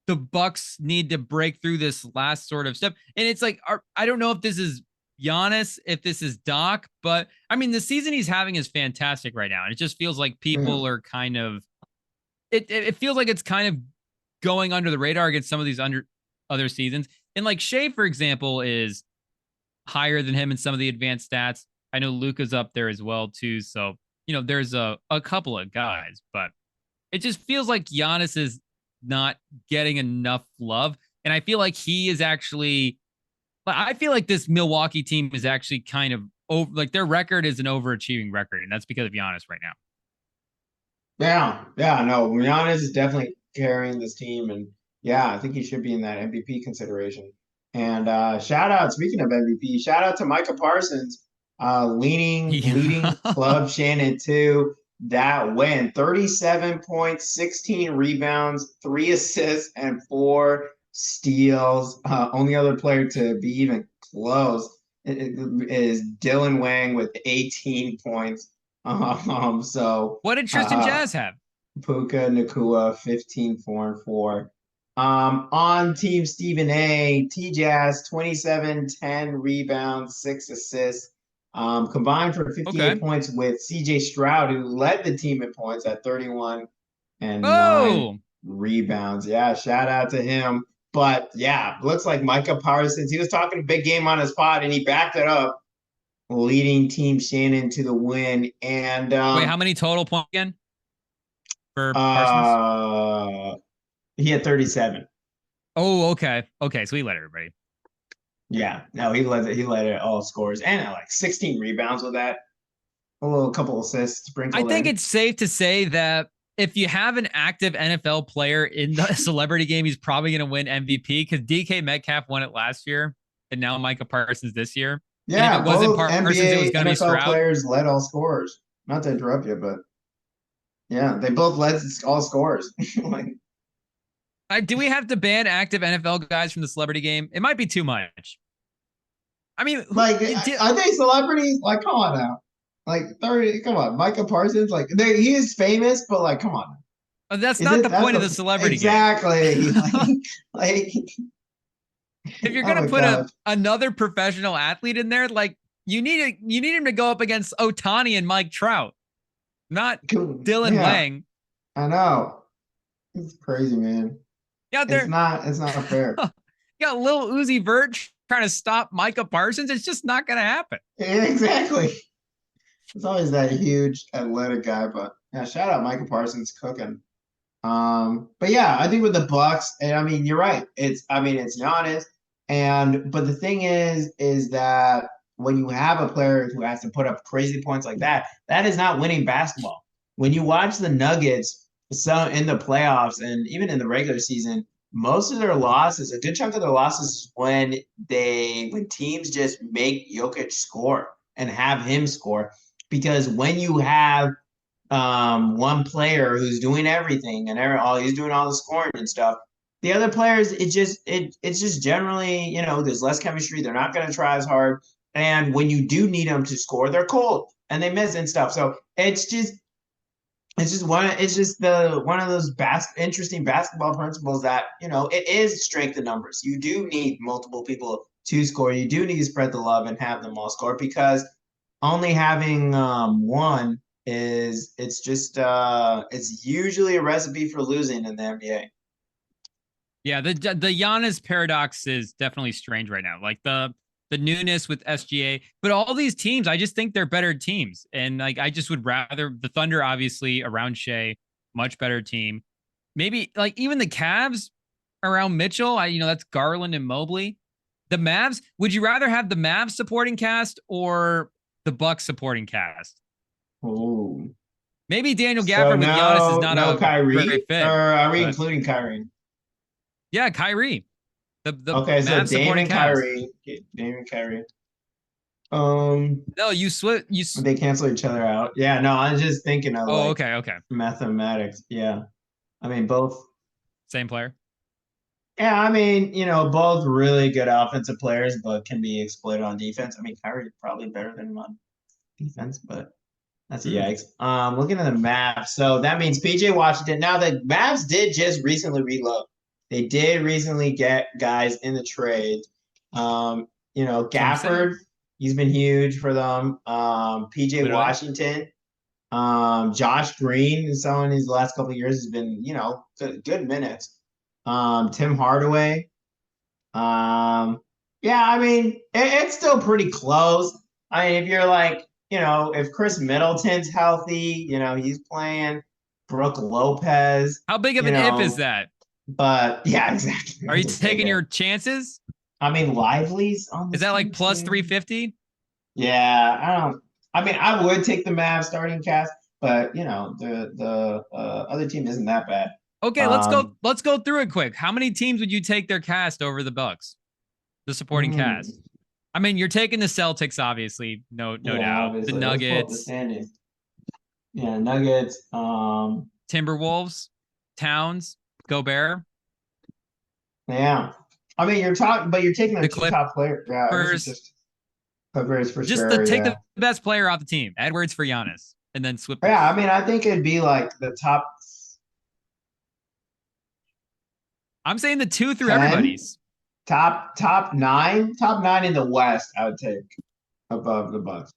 the Bucks need to break through this last sort of step. And it's like, I don't know if this is Giannis, if this is Doc, but I mean, the season he's having is fantastic right now. And it just feels like people are kind of, it feels like it's kind of going under the radar against some of these other seasons. And like Shea, for example, is higher than him in some of the advanced stats. I know Luka's up there as well too. So, you know, there's a couple of guys, but it just feels like Giannis is not getting enough love. And I feel like he is actually But I feel like this Milwaukee team is actually kind of over, like their record is an overachieving record, and that's because of Giannis right now. Yeah, no, Giannis is definitely carrying this team, and yeah, I think he should be in that MVP consideration. And shout out, speaking of MVP, shout out to Micah Parsons, leading Club Shannon to that win. 37 points, 16 rebounds, 3 assists, and 4 steals. Only other player to be even close is Dylan Wang with 18 points. So what did Tristan Jazz have? Puka Nacua, 15, 4, and 4. On Team Stephen A, T-Jazz, 27, 10 rebounds, 6 assists. Combined for 58 points with CJ Stroud, who led the team in points at 31 and 9 rebounds. Yeah, shout out to him. But yeah, looks like Micah Parsons, he was talking a big game on his pod and he backed it up, leading Team Shannon to the win. And wait, how many total points again for Parsons? He had 37. Oh, okay. So he led everybody. Yeah, no, he led it all scores and like 16 rebounds with that. A couple assists sprinkled I think it's safe to say that if you have an active NFL player in the celebrity game, he's probably going to win MVP because DK Metcalf won it last year, and now Micah Parsons this year. Yeah, and if it wasn't Parsons, it was going to be Stroud. Players led all scorers. Not to interrupt you, but yeah, they both led all scorers. Do we have to ban active NFL guys from the celebrity game? It might be too much. I mean, like, are they celebrities? Like, come on now. Like 30, come on, Micah Parsons. Like, he is famous, but like, come on. That's not the point of the celebrity game. Exactly. like, if you're gonna put another professional athlete in there, like you need him to go up against Ohtani and Mike Trout, not Dylan Wang. I know. It's crazy, man. Yeah, it's not fair. You got Lil Uzi Vert trying to stop Micah Parsons. It's just not gonna happen. Exactly. It's always that huge athletic guy, but yeah, shout out Micah Parsons cooking. But yeah, I think with the Bucks, and I mean, you're right. It's Giannis, but the thing is that when you have a player who has to put up crazy points like that, that is not winning basketball. When you watch the Nuggets, so in the playoffs and even in the regular season, most of their losses, a good chunk of their losses, is when teams just make Jokic score and have him score. Because when you have one player who's doing everything and he's doing all the scoring and stuff, the other players, it's just generally, there's less chemistry. They're not going to try as hard. And when you do need them to score, they're cold and they miss and stuff. So it's just one of those interesting basketball principles that, it is strength in numbers. You do need multiple people to score. You do need to spread the love and have them all score, because only having one it's usually a recipe for losing in the NBA. Yeah, the Giannis paradox is definitely strange right now. Like the newness with SGA, but all these teams, I just think they're better teams. And like I just would rather the Thunder, obviously around Shea, much better team. Maybe like even the Cavs around Mitchell, that's Garland and Mobley. The Mavs, would you rather have the Mavs supporting cast or the Bucks supporting cast? Ooh. Maybe Daniel Gafford with Giannis is not a Kyrie, great fit. Or are we including Kyrie? Yeah, Kyrie. Okay, so Dame and Kyrie. No, you they cancel each other out. Yeah, no, I was just thinking of okay. Mathematics. Yeah. I mean, both same player. Yeah, I mean, both really good offensive players, but can be exploited on defense. I mean, Kyrie's probably better than him on defense, but that's a yikes. Looking at the Mavs, so that means PJ Washington. Now the Mavs did just recently reload. They did recently get guys in the trade. Gafford, he's been huge for them. PJ Washington, Josh Green, someone these last couple of years has been, good minutes. Tim Hardaway. Yeah, I mean, it's still pretty close. I mean, if you're like, if Chris Middleton's healthy, he's playing. Brooke Lopez. How big of an if is that? But yeah, exactly. Are you taking your chances? I mean, Lively's on this Is that like team plus too. 350? Yeah, I don't. I mean, I would take the Mavs starting cast, but the other team isn't that bad. Okay, let's go. Let's go through it quick. How many teams would you take their cast over the Bucks? The supporting cast. I mean, you're taking the Celtics, obviously, no doubt. Obviously. The Nuggets, let's pull up the standings. Yeah, Nuggets. Timberwolves, Towns, Gobert. Yeah, I mean, you're taking the two top players. Yeah, Clippers for sure. Take the best player off the team. Edwards for Giannis, and then swip. Yeah, I mean, I think it'd be like the top. I'm saying the 2 through 10? Everybody's. Top 9 in the West, I would take above the Bucks.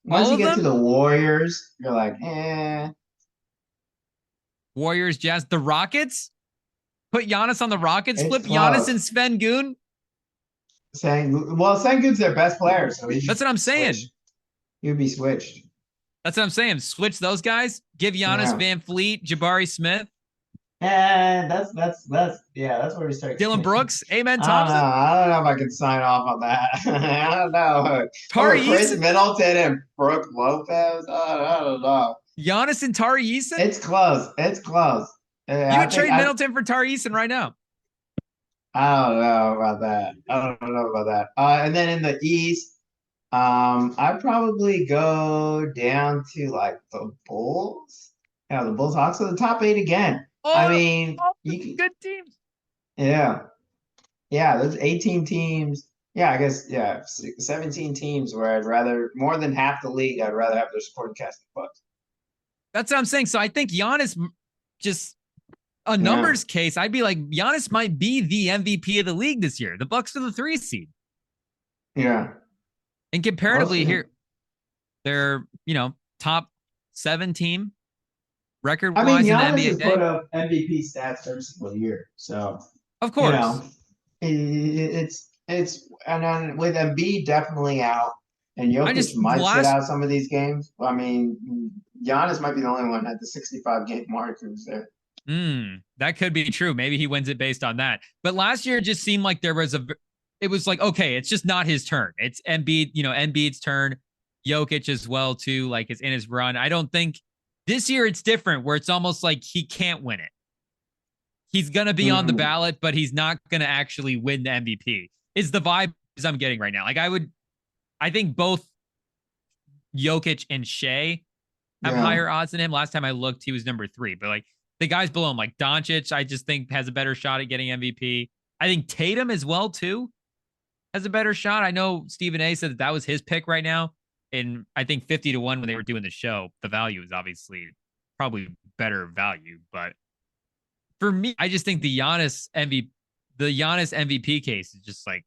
Once you get to the Warriors, you're like, eh. Warriors, Jazz, the Rockets. Put Giannis on the Rockets. Flip Giannis and Sengun. Sengun's their best player, so that's what I'm saying. He'd be switched. That's what I'm saying. Switch those guys. Give Giannis Van Fleet, Jabari Smith. And that's where we start. Dylan Brooks, Amen Thompson. I don't know if I can sign off on that. I don't know. Chris Middleton and Brooke Lopez. I don't know. Giannis and Tari Eason? It's close. You would trade Middleton for Tari Eason right now. I don't know about that. And then in the East, I'd probably go down to like the Bulls. Yeah, the Bulls Hawks are the top 8 again. I mean, good teams. Yeah, there's 18 teams. Yeah, I guess 17 teams where I'd rather more than half the league. I'd rather have their supporting cast than Bucks. That's what I'm saying. So I think Giannis, just a numbers case, I'd be like Giannis might be the MVP of the league this year. The Bucks are the 3 seed. Yeah, and comparatively here, they're top 7 team. Record-wise in the NBA. Giannis has put up MVP stats every single year, so of course, it's and then with Embiid definitely out, and Jokic might sit out some of these games. I mean, Giannis might be the only one at the 65 game mark who's there. That could be true. Maybe he wins it based on that. But last year it just seemed like it was like, okay, it's just not his turn. It's Embiid, Embiid's turn. Jokic as well too, like is in his run. I don't think. This year, it's different where it's almost like he can't win it. He's going to be on the ballot, but he's not going to actually win the MVP. Is the vibe I'm getting right now. Like I think both Jokic and Shea have higher odds than him. Last time I looked, he was number 3. But like the guys below him, like Doncic, I just think has a better shot at getting MVP. I think Tatum as well, too, has a better shot. I know Stephen A said that was his pick right now. And I think 50-1 when they were doing the show, the value is obviously probably better value. But for me, I just think the Giannis MVP case is just like,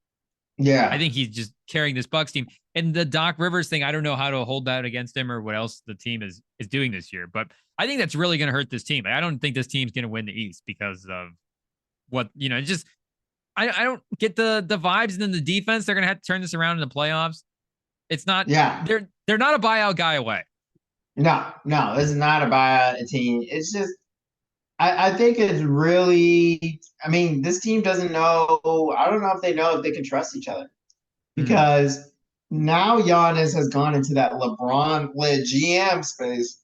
I think he's just carrying this Bucks team. And the Doc Rivers thing, I don't know how to hold that against him or what else the team is doing this year. But I think that's really going to hurt this team. I don't think this team's going to win the East because of what, just I don't get the vibes. And then the defense, they're going to have to turn this around in the playoffs. It's not. Yeah, they're not a buyout guy away. No, this is not a buyout team. It's just, I think it's really. I mean, this team doesn't know. I don't know if they know if they can trust each other, because now Giannis has gone into that LeBron-led GM space,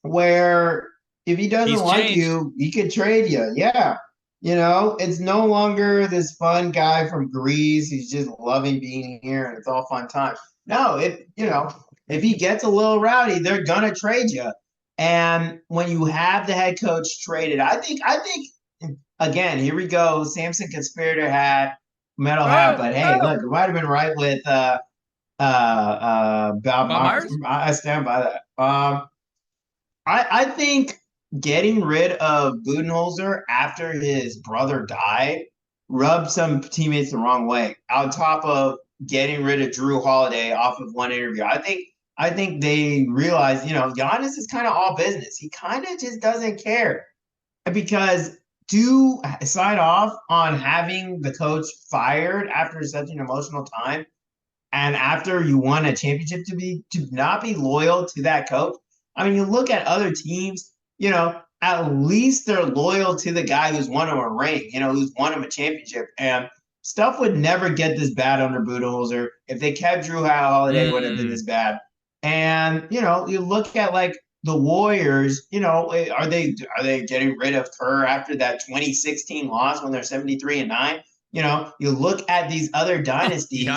where if he doesn't like you, he could trade you. Yeah. It's no longer this fun guy from Greece. He's just loving being here, and it's all fun time. No, if he gets a little rowdy, they're gonna trade you. And when you have the head coach traded, I think again, here we go. Samson conspirator hat, metal hat, but hey, look, it might have been right with Bob Myers. I stand by that. I think getting rid of Budenholzer after his brother died rubbed some teammates the wrong way. On top of getting rid of Drew Holiday off of one interview, I think they realized, Giannis is kind of all business. He kind of just doesn't care, because to sign off on having the coach fired after such an emotional time, and after you won a championship, to not be loyal to that coach. I mean, you look at other teams, at least they're loyal to the guy who's won them a ring, who's won them a championship. And stuff would never get this bad under Budenholzer. If they kept Drew Holiday, it would have been this bad. And you know, you look at like the Warriors. You know, are they getting rid of Kerr after that 2016 loss when they're 73-9? You know, you look at these other dynasties,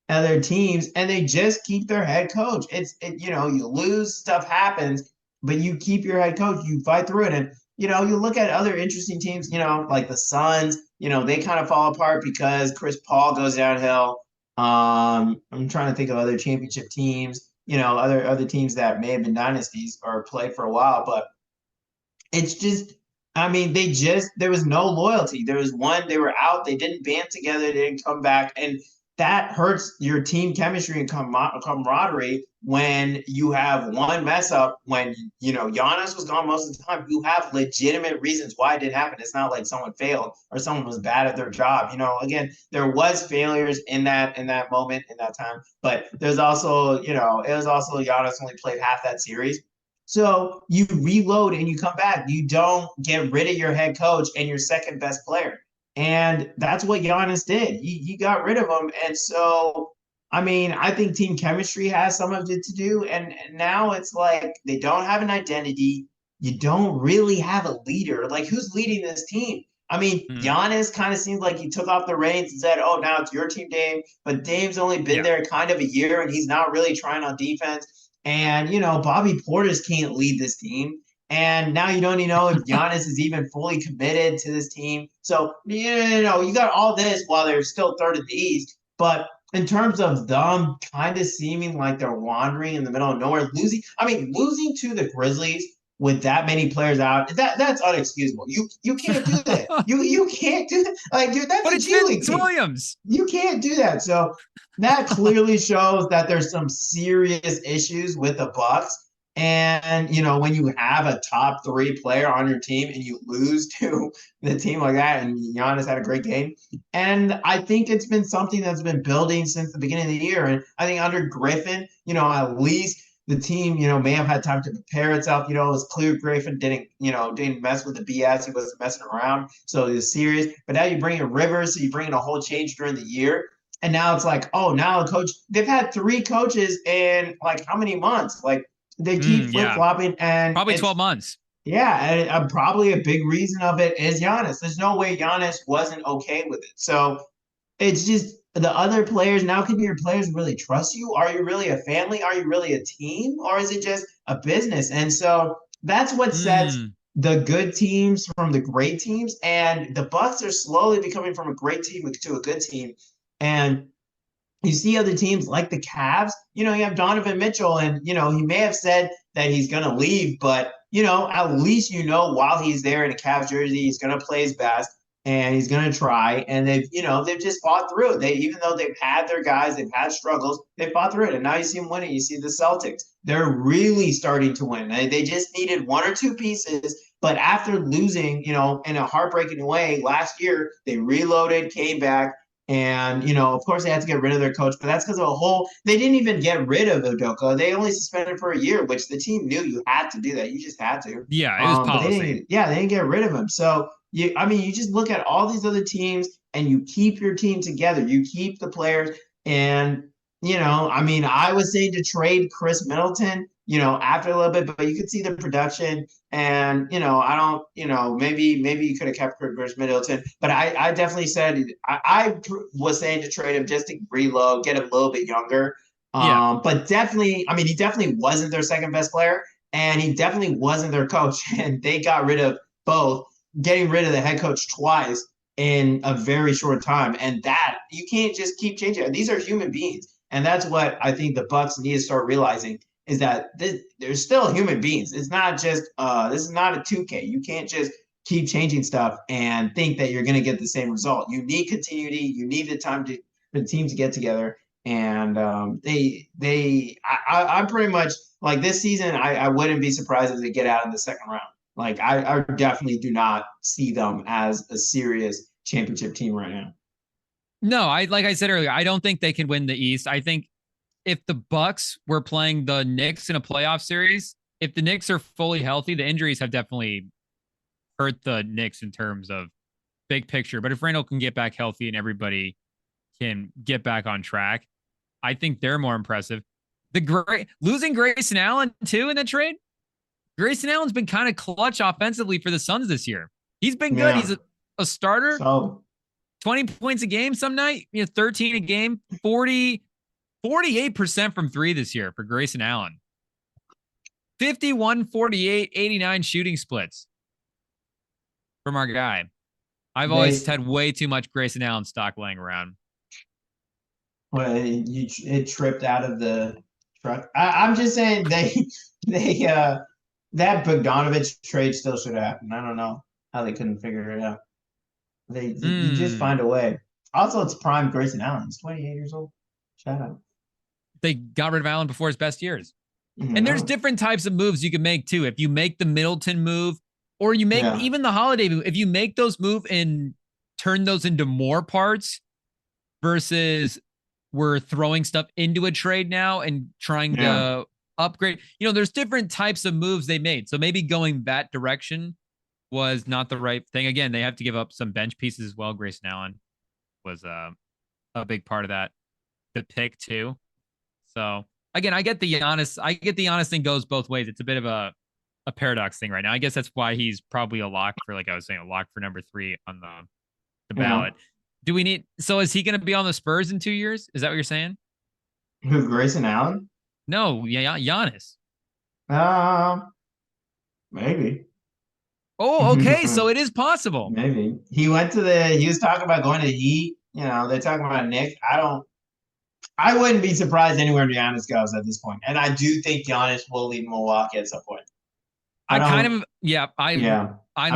other teams, and they just keep their head coach. You know, you lose, stuff happens, but you keep your head coach. You fight through it, and you know, you look at other interesting teams. You know, like the Suns. You know, they kind of fall apart because Chris Paul goes downhill. I'm trying to think of other championship teams. You know, other teams that may have been dynasties or played for a while, but it's just, I mean, there was no loyalty. There was one, they were out, they didn't band together, they didn't come back. And that hurts your team chemistry and camaraderie when you have one mess up. When, you know, Giannis was gone most of the time, you have legitimate reasons why it didn't happen. It's not like someone failed or someone was bad at their job. You know, again, there was failures in that moment, in that time. But there's also, you know, it was also Giannis only played half that series. So you reload and you come back. You don't get rid of your head coach and your second best player. And that's what Giannis did. He got rid of him. And so, I mean, I think team chemistry has some of it to do. And now it's like they don't have an identity. You don't really have a leader. Like, who's leading this team? I mean, Giannis kind of seems like he took off the reins and said, oh, now it's your team, Dame. But Dame's only been there kind of a year, and he's not really trying on defense. And, you know, Bobby Portis can't lead this team. And now you don't even know if Giannis is even fully committed to this team. So, you know, you got all this while they're still third in the East. But in terms of them kind of seeming like they're wandering in the middle of nowhere, losing to the Grizzlies with that many players out, that's unexcusable. You can't do that. you can't do that. Like, dude, that's a G League team. Williams. You can't do that. So that clearly shows that there's some serious issues with the Bucks. And, you know, when you have a top 3 player on your team and you lose to the team like that, and Giannis had a great game. And I think it's been something that's been building since the beginning of the year. And I think under Griffin, you know, at least the team, you know, may have had time to prepare itself. You know, it was clear Griffin didn't mess with the BS. He wasn't messing around. So he was serious. But now you bring in Rivers, so you bring in a whole change during the year. And now it's like, oh, now a coach, they've had 3 coaches in like how many months? Like, they keep flip-flopping. And probably 12 months. Yeah, and probably a big reason of it is Giannis. There's no way Giannis wasn't okay with it. So it's just the other players. Now, can your players really trust you? Are you really a family? Are you really a team? Or is it just a business? And so that's what sets the good teams from the great teams. And the Bucks are slowly becoming from a great team to a good team. And you see other teams like the Cavs, you know, you have Donovan Mitchell, and, you know, he may have said that he's going to leave, but, you know, at least, you know, while he's there in a Cavs jersey, he's going to play his best and he's going to try. And they've just fought through it. Even though they've had their guys, they've had struggles, they fought through it. And now you see them winning. You see the Celtics. They're really starting to win. They just needed 1 or 2 pieces. But after losing, you know, in a heartbreaking way last year, they reloaded, came back. And, you know, of course, they had to get rid of their coach, but that's because of they didn't even get rid of Udoka. They only suspended for a year, which the team knew you had to do that. You just had to. Yeah, it was policy. They didn't get rid of him. So, you just look at all these other teams and you keep your team together. You keep the players. And, you know, I mean, I was saying to trade Chris Middleton, you know, after a little bit, but you could see the production. And, you know, I don't, you know, maybe you could have kept Chris Middleton, but I definitely said I was saying to trade him just to reload, get him a little bit younger. But definitely, I mean, he definitely wasn't their second best player, and he definitely wasn't their coach. And they got rid of both, getting rid of the head coach twice in a very short time. And that you can't just keep changing. These are human beings. And that's what I think the Bucks need to start realizing, is that there's still human beings. It's not just this is not a 2K. You can't just keep changing stuff and think that you're going to get the same result. You need continuity. You need the time for the team to get together. And I'm pretty much like this season. I wouldn't be surprised if they get out in the second round. Like I definitely do not see them as a serious championship team right now. No, like I said earlier, I don't think they can win the East. I think if the Bucks were playing the Knicks in a playoff series, if the Knicks are fully healthy, the injuries have definitely hurt the Knicks in terms of big picture. But if Randall can get back healthy and everybody can get back on track, I think they're more impressive. Losing Grayson Allen too in the trade. Grayson Allen's been kind of clutch offensively for the Suns this year. He's been good. He's a starter. So 20 points a game some night, 13 a game, 48% from three this year for Grayson Allen. 51, 48, 89 shooting splits from our guy. I've always had way too much Grayson Allen stock laying around. Well, it tripped out of the truck. I'm just saying that Bogdanovich trade still should have happened. I don't know how they couldn't figure it out. You just find a way. Also, it's prime Grayson Allen. He's 28 years old. Shout out. They got rid of Allen before his best years. And there's different types of moves you can make too. If you make the Middleton move, or you make even the Holiday move, if you make those move and turn those into more parts versus we're throwing stuff into a trade now and trying to upgrade. There's different types of moves they made. So maybe going that direction was not the right thing. Again, they have to give up some bench pieces as well. Grayson Allen was a big part of that. The pick too. So again, I get the Giannis thing goes both ways. It's a bit of a paradox thing right now. I guess that's why he's probably a lock for, like I was saying, a lock for number 3 on the ballot. Do we need? So is he going to be on the Spurs in 2 years? Is that what you're saying? Who, Grayson Allen? No, Giannis. Maybe. Oh, okay. So it is possible. Maybe he was talking about going to the Heat. They're talking about Nick. I wouldn't be surprised anywhere Giannis goes at this point. And I do think Giannis will leave Milwaukee at some point. I'm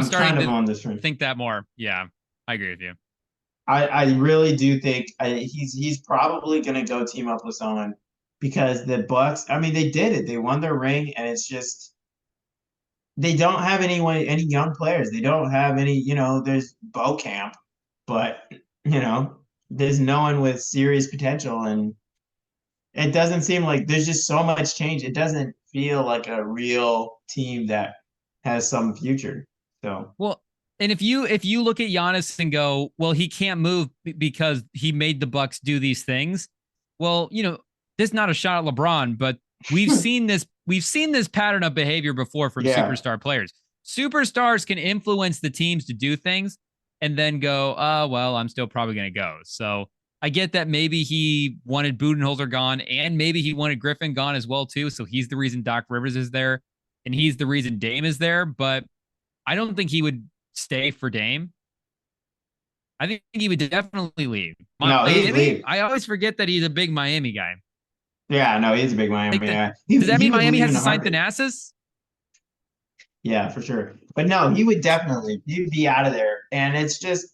starting to think that more. Yeah, I agree with you. I really do think he's probably going to go team up with someone, because the Bucks, I mean, they did it. They won their ring, and it's just they don't have any young players. They don't have any, there's Camp, but, there's no one with serious potential, and it doesn't seem like there's just so much change. It doesn't feel like a real team that has some future. So, well, and if you look at Giannis and go, well, he can't move because he made the Bucks do these things. Well, this is not a shot at LeBron, but we've seen this pattern of behavior before from superstar players. Superstars can influence the teams to do things and then go, well, I'm still probably going to go. So I get that maybe he wanted Budenholzer gone, and maybe he wanted Griffin gone as well too. So he's the reason Doc Rivers is there, and he's the reason Dame is there. But I don't think he would stay for Dame. I think he would definitely leave. He'd leave. I always forget that he's a big Miami guy. Yeah, no, he's a big Miami guy. Does that mean Miami has to sign Thanasis? Yeah, for sure. But no, he'd be out of there. And it's just,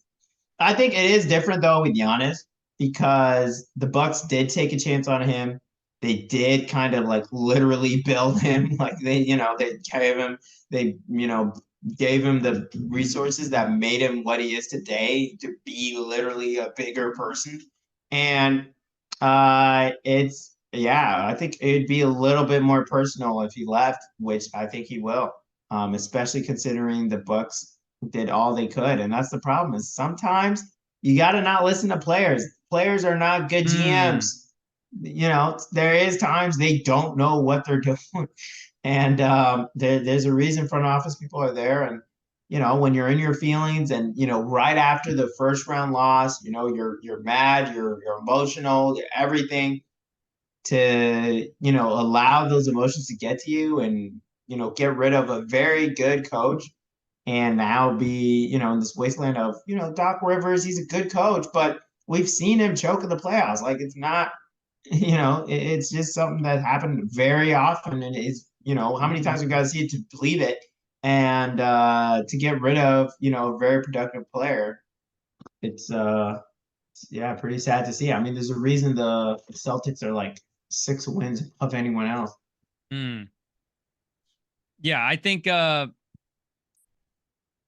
I think it is different though with Giannis, because the Bucks did take a chance on him. They did kind of like literally build him. Like they gave him the resources that made him what he is today, to be literally a bigger person. And I think it'd be a little bit more personal if he left, which I think he will, especially considering the Bucks did all they could. And that's the problem, is sometimes you got to not listen to players. Players are not good GMs. There is times they don't know what they're doing. And there's a reason front office people are there. And, when you're in your feelings and, right after the first round loss, you're mad, you're emotional, everything, to, allow those emotions to get to you and, get rid of a very good coach and now be, in this wasteland of, Doc Rivers, he's a good coach, but we've seen him choke in the playoffs. Like, it's not, it's just something that happened very often. And it's, how many times we've got to see it to believe it, and to get rid of, a very productive player. It's, pretty sad to see. I mean, there's a reason the Celtics are like 6 wins of anyone else. Yeah, I think the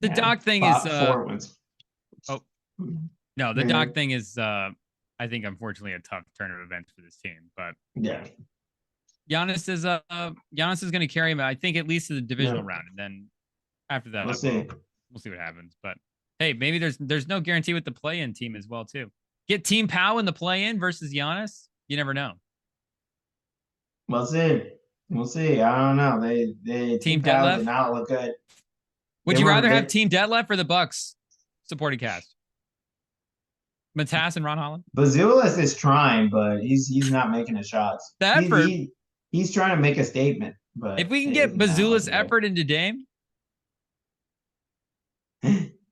Doc thing is 4 wins. Oh no, the Doc thing is I think unfortunately a tough turn of events for this team. But yeah, Giannis is going to carry him, I think, at least to the divisional round, and then after that, we'll see what happens. But Hey, maybe there's no guarantee with the play-in team as well too. Get Team Pow in the play-in versus Giannis. You never know. We'll see. We'll see. I don't know. They Team Pow Detlef did not look good. Would you rather have Team Detlef or the Bucks supporting cast? Matas and Ron Holland? Bazulis is trying, but he's not making the shots. The effort. He's trying to make a statement. But if we can get Bazulis effort into Dame.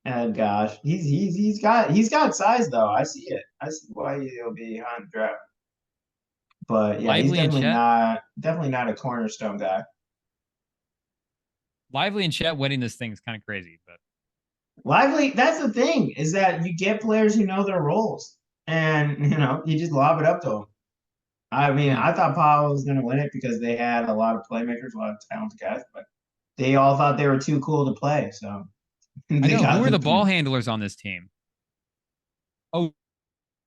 Oh gosh. He's got size though. I see it. I see why he'll be on the draft. But yeah, Lively he's definitely not a cornerstone guy. Lively and Chet winning this thing is kind of crazy, but Lively, that's the thing, is that you get players who know their roles. And you just lob it up to them. I mean, I thought Powell was gonna win it because they had a lot of playmakers, a lot of talented guys, but they all thought they were too cool to play. So I know who are the ball handlers on this team? Oh,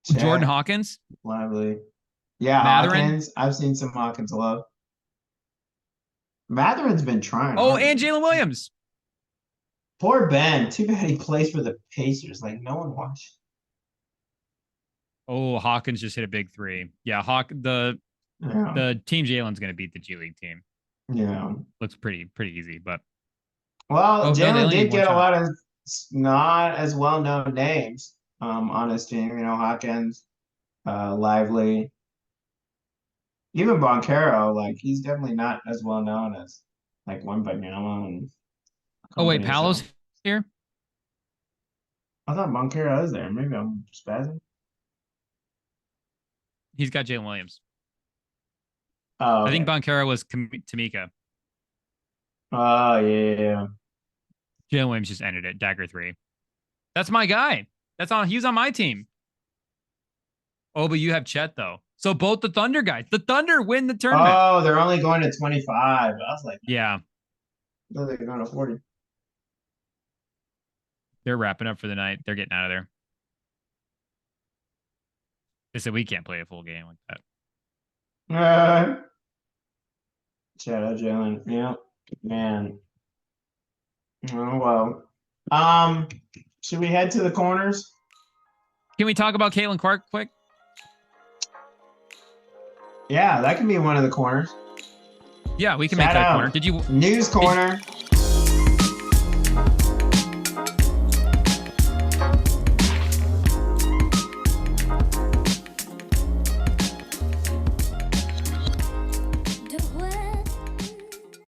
Chet, Jordan Hawkins? Lively. Yeah, Matherin. Hawkins. I've seen some Hawkins love. Matherin's been trying. Oh, and Jalen Williams. Poor Ben. Too bad he plays for the Pacers. Like, no one watched. Oh, Hawkins just hit a big three. Yeah, the team Jalen's going to beat the G League team. Yeah. Looks pretty easy, but. Well, Jalen did get a lot of not as well-known names on his team. Hawkins, Lively. Even Boncaro, like, he's definitely not as well-known as, like, Wembanyama and oh, wait, Paolo's here? I thought Boncaro was there. Maybe I'm spazzing. He's got Jalen Williams. Oh, okay. I think Boncaro was Tamika. Oh, yeah. Jalen Williams just ended it. Dagger 3. That's my guy. He was on my team. Oh, but you have Chet, though. So both the Thunder guys. The Thunder win the tournament. Oh, they're only going to 25. I was like, yeah. No, they're going to 40. They're wrapping up for the night. They're getting out of there. They said we can't play a full game like that. Shout out Jalen. Yeah, man. Oh well. Should we head to the corners? Can we talk about Caitlin Clark quick? Yeah, that can be one of the corners. Yeah, we can make that a corner. News corner.